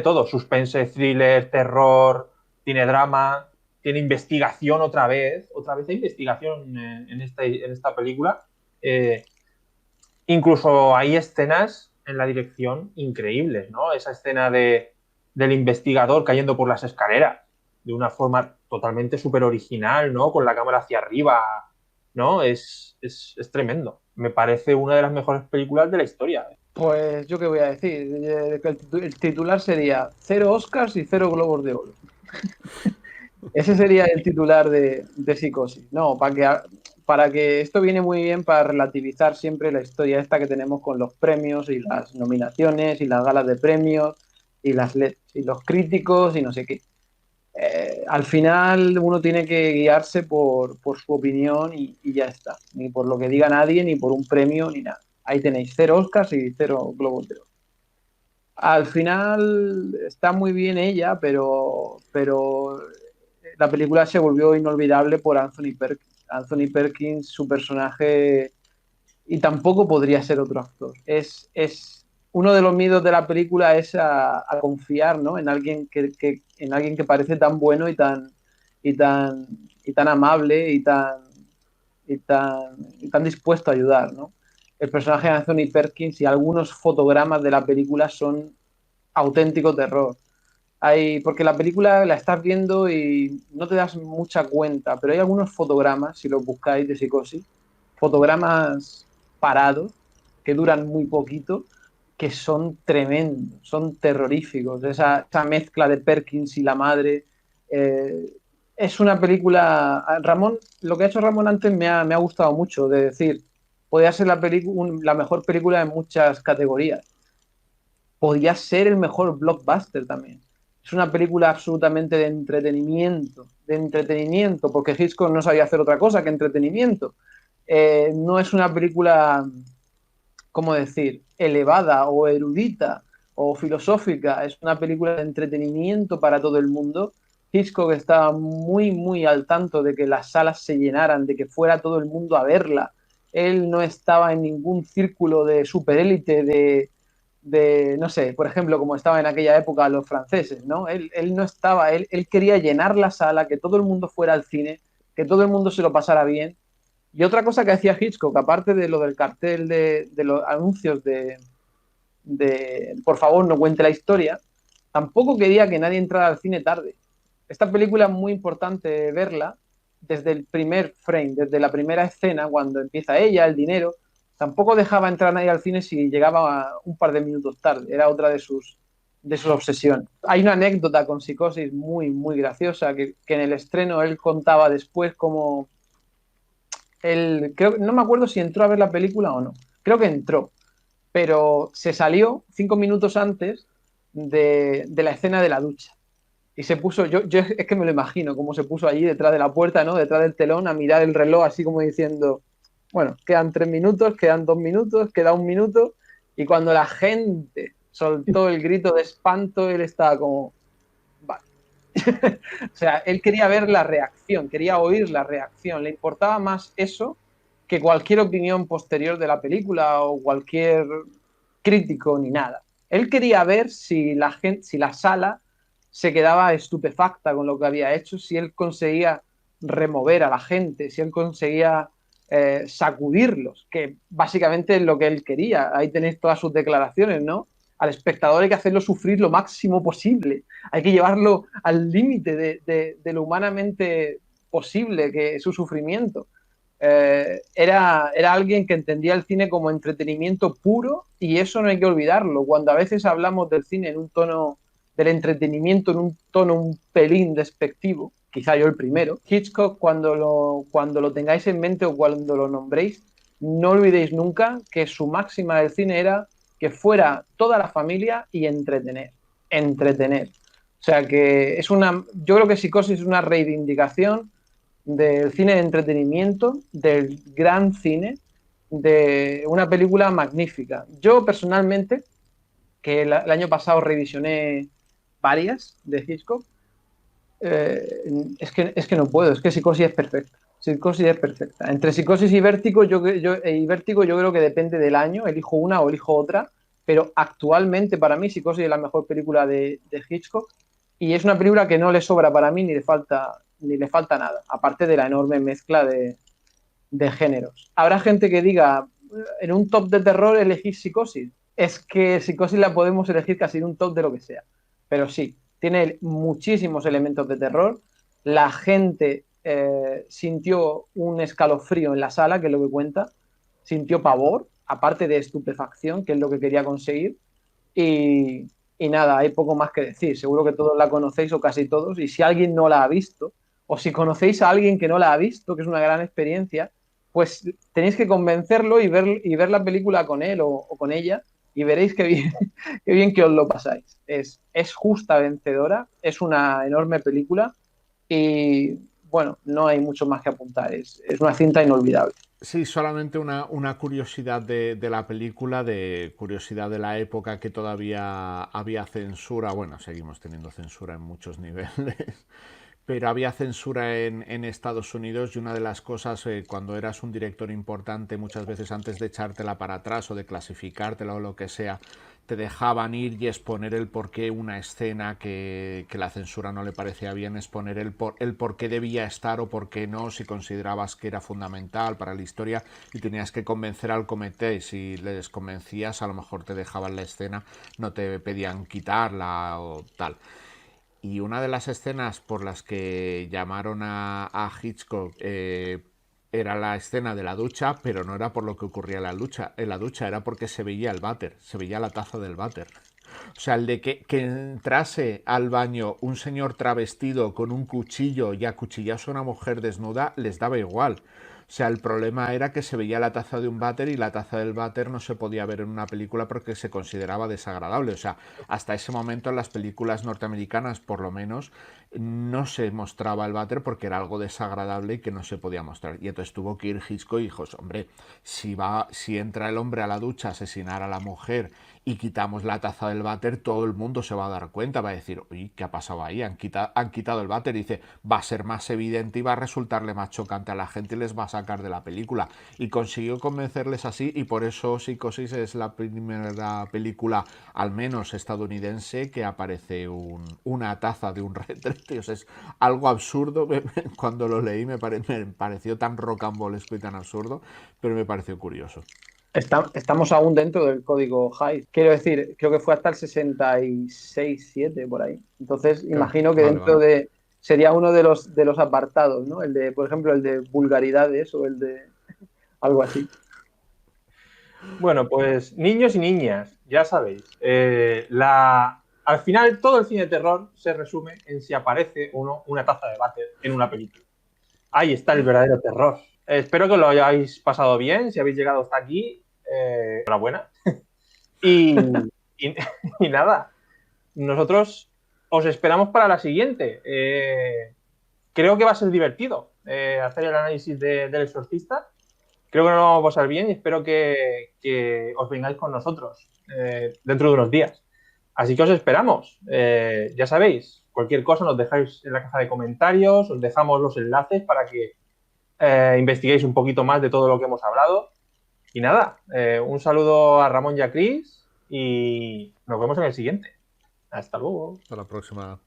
todo: suspense, thriller, terror, tiene drama, tiene investigación otra vez hay investigación en esta película. Incluso hay escenas en la dirección increíbles, ¿no? Esa escena del investigador cayendo por las escaleras de una forma totalmente súper original, ¿no? Con la cámara hacia arriba, ¿no? Es tremendo. Me parece una de las mejores películas de la historia. Pues yo qué voy a decir, que el titular sería 0 Oscars y 0 Globos de Oro. Ese sería el titular de Psicosis. No, para que esto viene muy bien para relativizar siempre la historia esta que tenemos con los premios y las nominaciones y las galas de premios y y los críticos y no sé qué. Al final uno tiene que guiarse por su opinión y ya está. Ni por lo que diga nadie, ni por un premio, ni nada. Ahí tenéis 0 Oscars y 0 Globos de Oro. Al final está muy bien ella, pero la película se volvió inolvidable por Anthony Perkins. Anthony Perkins, su personaje, y tampoco podría ser otro actor. Es uno de los miedos de la película es a confiar, ¿no? En alguien en alguien que parece tan bueno y tan, y tan amable y tan dispuesto a ayudar, ¿no? El personaje de Anthony Perkins y algunos fotogramas de la película son auténtico terror. Porque la película la estás viendo y no te das mucha cuenta, pero hay algunos fotogramas, si los buscáis de Psicosis, fotogramas parados que duran muy poquito, que son tremendos, son terroríficos. Esa mezcla de Perkins y la madre. Es una película. Ramón, lo que ha hecho Ramón antes me ha gustado mucho, de decir, podría ser la mejor película en muchas categorías. Podría ser el mejor blockbuster también. Es una película absolutamente de entretenimiento, porque Hitchcock no sabía hacer otra cosa que entretenimiento. No es una película, ¿cómo decir?, elevada o erudita o filosófica, es una película de entretenimiento para todo el mundo. Hitchcock estaba muy, muy al tanto de que las salas se llenaran, de que fuera todo el mundo a verla. Él no estaba en ningún círculo de superélite no sé, por ejemplo, como estaba en aquella época los franceses, ¿no? Él no estaba, él quería llenar la sala, que todo el mundo fuera al cine, que todo el mundo se lo pasara bien. Y otra cosa que hacía Hitchcock, aparte de lo del cartel de los anuncios de por favor no cuente la historia, tampoco quería que nadie entrara al cine tarde. Esta película es muy importante verla desde el primer frame, desde la primera escena, cuando empieza ella, el dinero. Tampoco dejaba entrar a nadie al cine si llegaba un par de minutos tarde. Era otra de sus obsesiones. Hay una anécdota con Psicosis muy, muy graciosa que en el estreno él contaba después cómo él, no me acuerdo si entró a ver la película o no. Creo que entró, pero se salió 5 minutos antes de la escena de la ducha. Y se puso, yo es que me lo imagino, cómo se puso allí detrás de la puerta, ¿no? Detrás del telón, a mirar el reloj, así como diciendo, bueno, quedan 3 minutos, quedan 2 minutos, queda 1 minuto. Y cuando la gente soltó el grito de espanto, él estaba como, vale. O sea, él quería ver la reacción, quería oír la reacción. Le importaba más eso que cualquier opinión posterior de la película o cualquier crítico ni nada. Él quería ver si la gente, si la sala se quedaba estupefacta con lo que había hecho, si él conseguía remover a la gente, si él conseguía sacudirlos, que básicamente es lo que él quería. Ahí tenéis todas sus declaraciones, ¿no? Al espectador hay que hacerlo sufrir lo máximo posible, hay que llevarlo al límite de lo humanamente posible, que es su sufrimiento. Era alguien que entendía el cine como entretenimiento puro y eso no hay que olvidarlo. Cuando a veces hablamos del cine en un tono del entretenimiento, en un tono un pelín despectivo, quizá yo el primero, Hitchcock, cuando lo tengáis en mente o cuando lo nombréis, no olvidéis nunca que su máxima del cine era que fuera toda la familia y entretener, entretener. O sea que yo creo que Psicosis es una reivindicación del cine de entretenimiento, del gran cine, de una película magnífica. Yo personalmente, que el año pasado revisioné varias de Hitchcock, es que no puedo, es que Psicosis es perfecta. Psicosis es perfecta. Entre Psicosis y Vértigo, Vértigo yo creo que depende del año, elijo una o elijo otra, pero actualmente para mí Psicosis es la mejor película de Hitchcock y es una película que no le sobra para mí ni le falta nada, aparte de la enorme mezcla de géneros. Habrá gente que diga, en un top de terror elegís Psicosis. Es que Psicosis la podemos elegir casi en un top de lo que sea. Pero sí, tiene muchísimos elementos de terror. La gente sintió un escalofrío en la sala, que es lo que cuenta. Sintió pavor, aparte de estupefacción, que es lo que quería conseguir. Y nada, hay poco más que decir. Seguro que todos la conocéis o casi todos. Y si alguien no la ha visto, o si conocéis a alguien que no la ha visto, que es una gran experiencia, pues tenéis que convencerlo y ver la película con él o con ella y veréis qué bien que os lo pasáis. Es justa vencedora, es una enorme película y bueno, no hay mucho más que apuntar. Es una cinta inolvidable. Sí, solamente una curiosidad de la película, de curiosidad de la época que todavía había censura. Bueno, seguimos teniendo censura en muchos niveles, pero había censura en Estados Unidos y una de las cosas, cuando eras un director importante, muchas veces antes de echártela para atrás o de clasificártela o lo que sea, te dejaban ir y exponer el por qué una escena que la censura no le parecía bien, exponer el por qué debía estar o por qué no, si considerabas que era fundamental para la historia y tenías que convencer al comité. Si les convencías, a lo mejor te dejaban la escena, no te pedían quitarla o tal. Y una de las escenas por las que llamaron a Hitchcock era la escena de la ducha, pero no era por lo que ocurría en la ducha, era porque se veía el váter, se veía la taza del váter. O sea, el de que entrase al baño un señor travestido con un cuchillo y acuchillase a una mujer desnuda les daba igual. O sea, el problema era que se veía la taza de un váter y la taza del váter no se podía ver en una película porque se consideraba desagradable. O sea, hasta ese momento en las películas norteamericanas, por lo menos, no se mostraba el váter porque era algo desagradable y que no se podía mostrar. Y entonces tuvo que ir Hitchcock y dijo, hombre, si entra el hombre a la ducha a asesinar a la mujer y quitamos la taza del váter, todo el mundo se va a dar cuenta, va a decir, uy, ¿qué ha pasado ahí? Han quitado el váter, y dice, va a ser más evidente y va a resultarle más chocante a la gente y les va a sacar de la película. Y consiguió convencerles así, y por eso Psicosis es la primera película, al menos estadounidense, que aparece una taza de un retrete. O sea, es algo absurdo. Cuando lo leí me pareció tan rocambolesco y tan absurdo, pero me pareció curioso. Estamos aún dentro del código Hays. Quiero decir, creo que fue hasta el 66, 7 por ahí. Entonces, imagino que dentro de... Sería uno de los apartados, ¿no? El de, por ejemplo, el de vulgaridades o el de algo así. Bueno, pues niños y niñas, ya sabéis. Al final, todo el cine de terror se resume en si aparece o no una taza de váter en una película. Ahí está el verdadero terror. Espero que lo hayáis pasado bien. Si habéis llegado hasta aquí, enhorabuena. y, y nada, nosotros os esperamos para la siguiente. Creo que va a ser divertido hacer el análisis del Exorcista. Creo que nos lo vamos a pasar bien y espero que os vengáis con nosotros dentro de unos días. Así que os esperamos. Ya sabéis, cualquier cosa nos dejáis en la caja de comentarios, os dejamos los enlaces para que investiguéis un poquito más de todo lo que hemos hablado. Y nada, un saludo a Ramón y a Cris y nos vemos en el siguiente. Hasta luego. Hasta la próxima.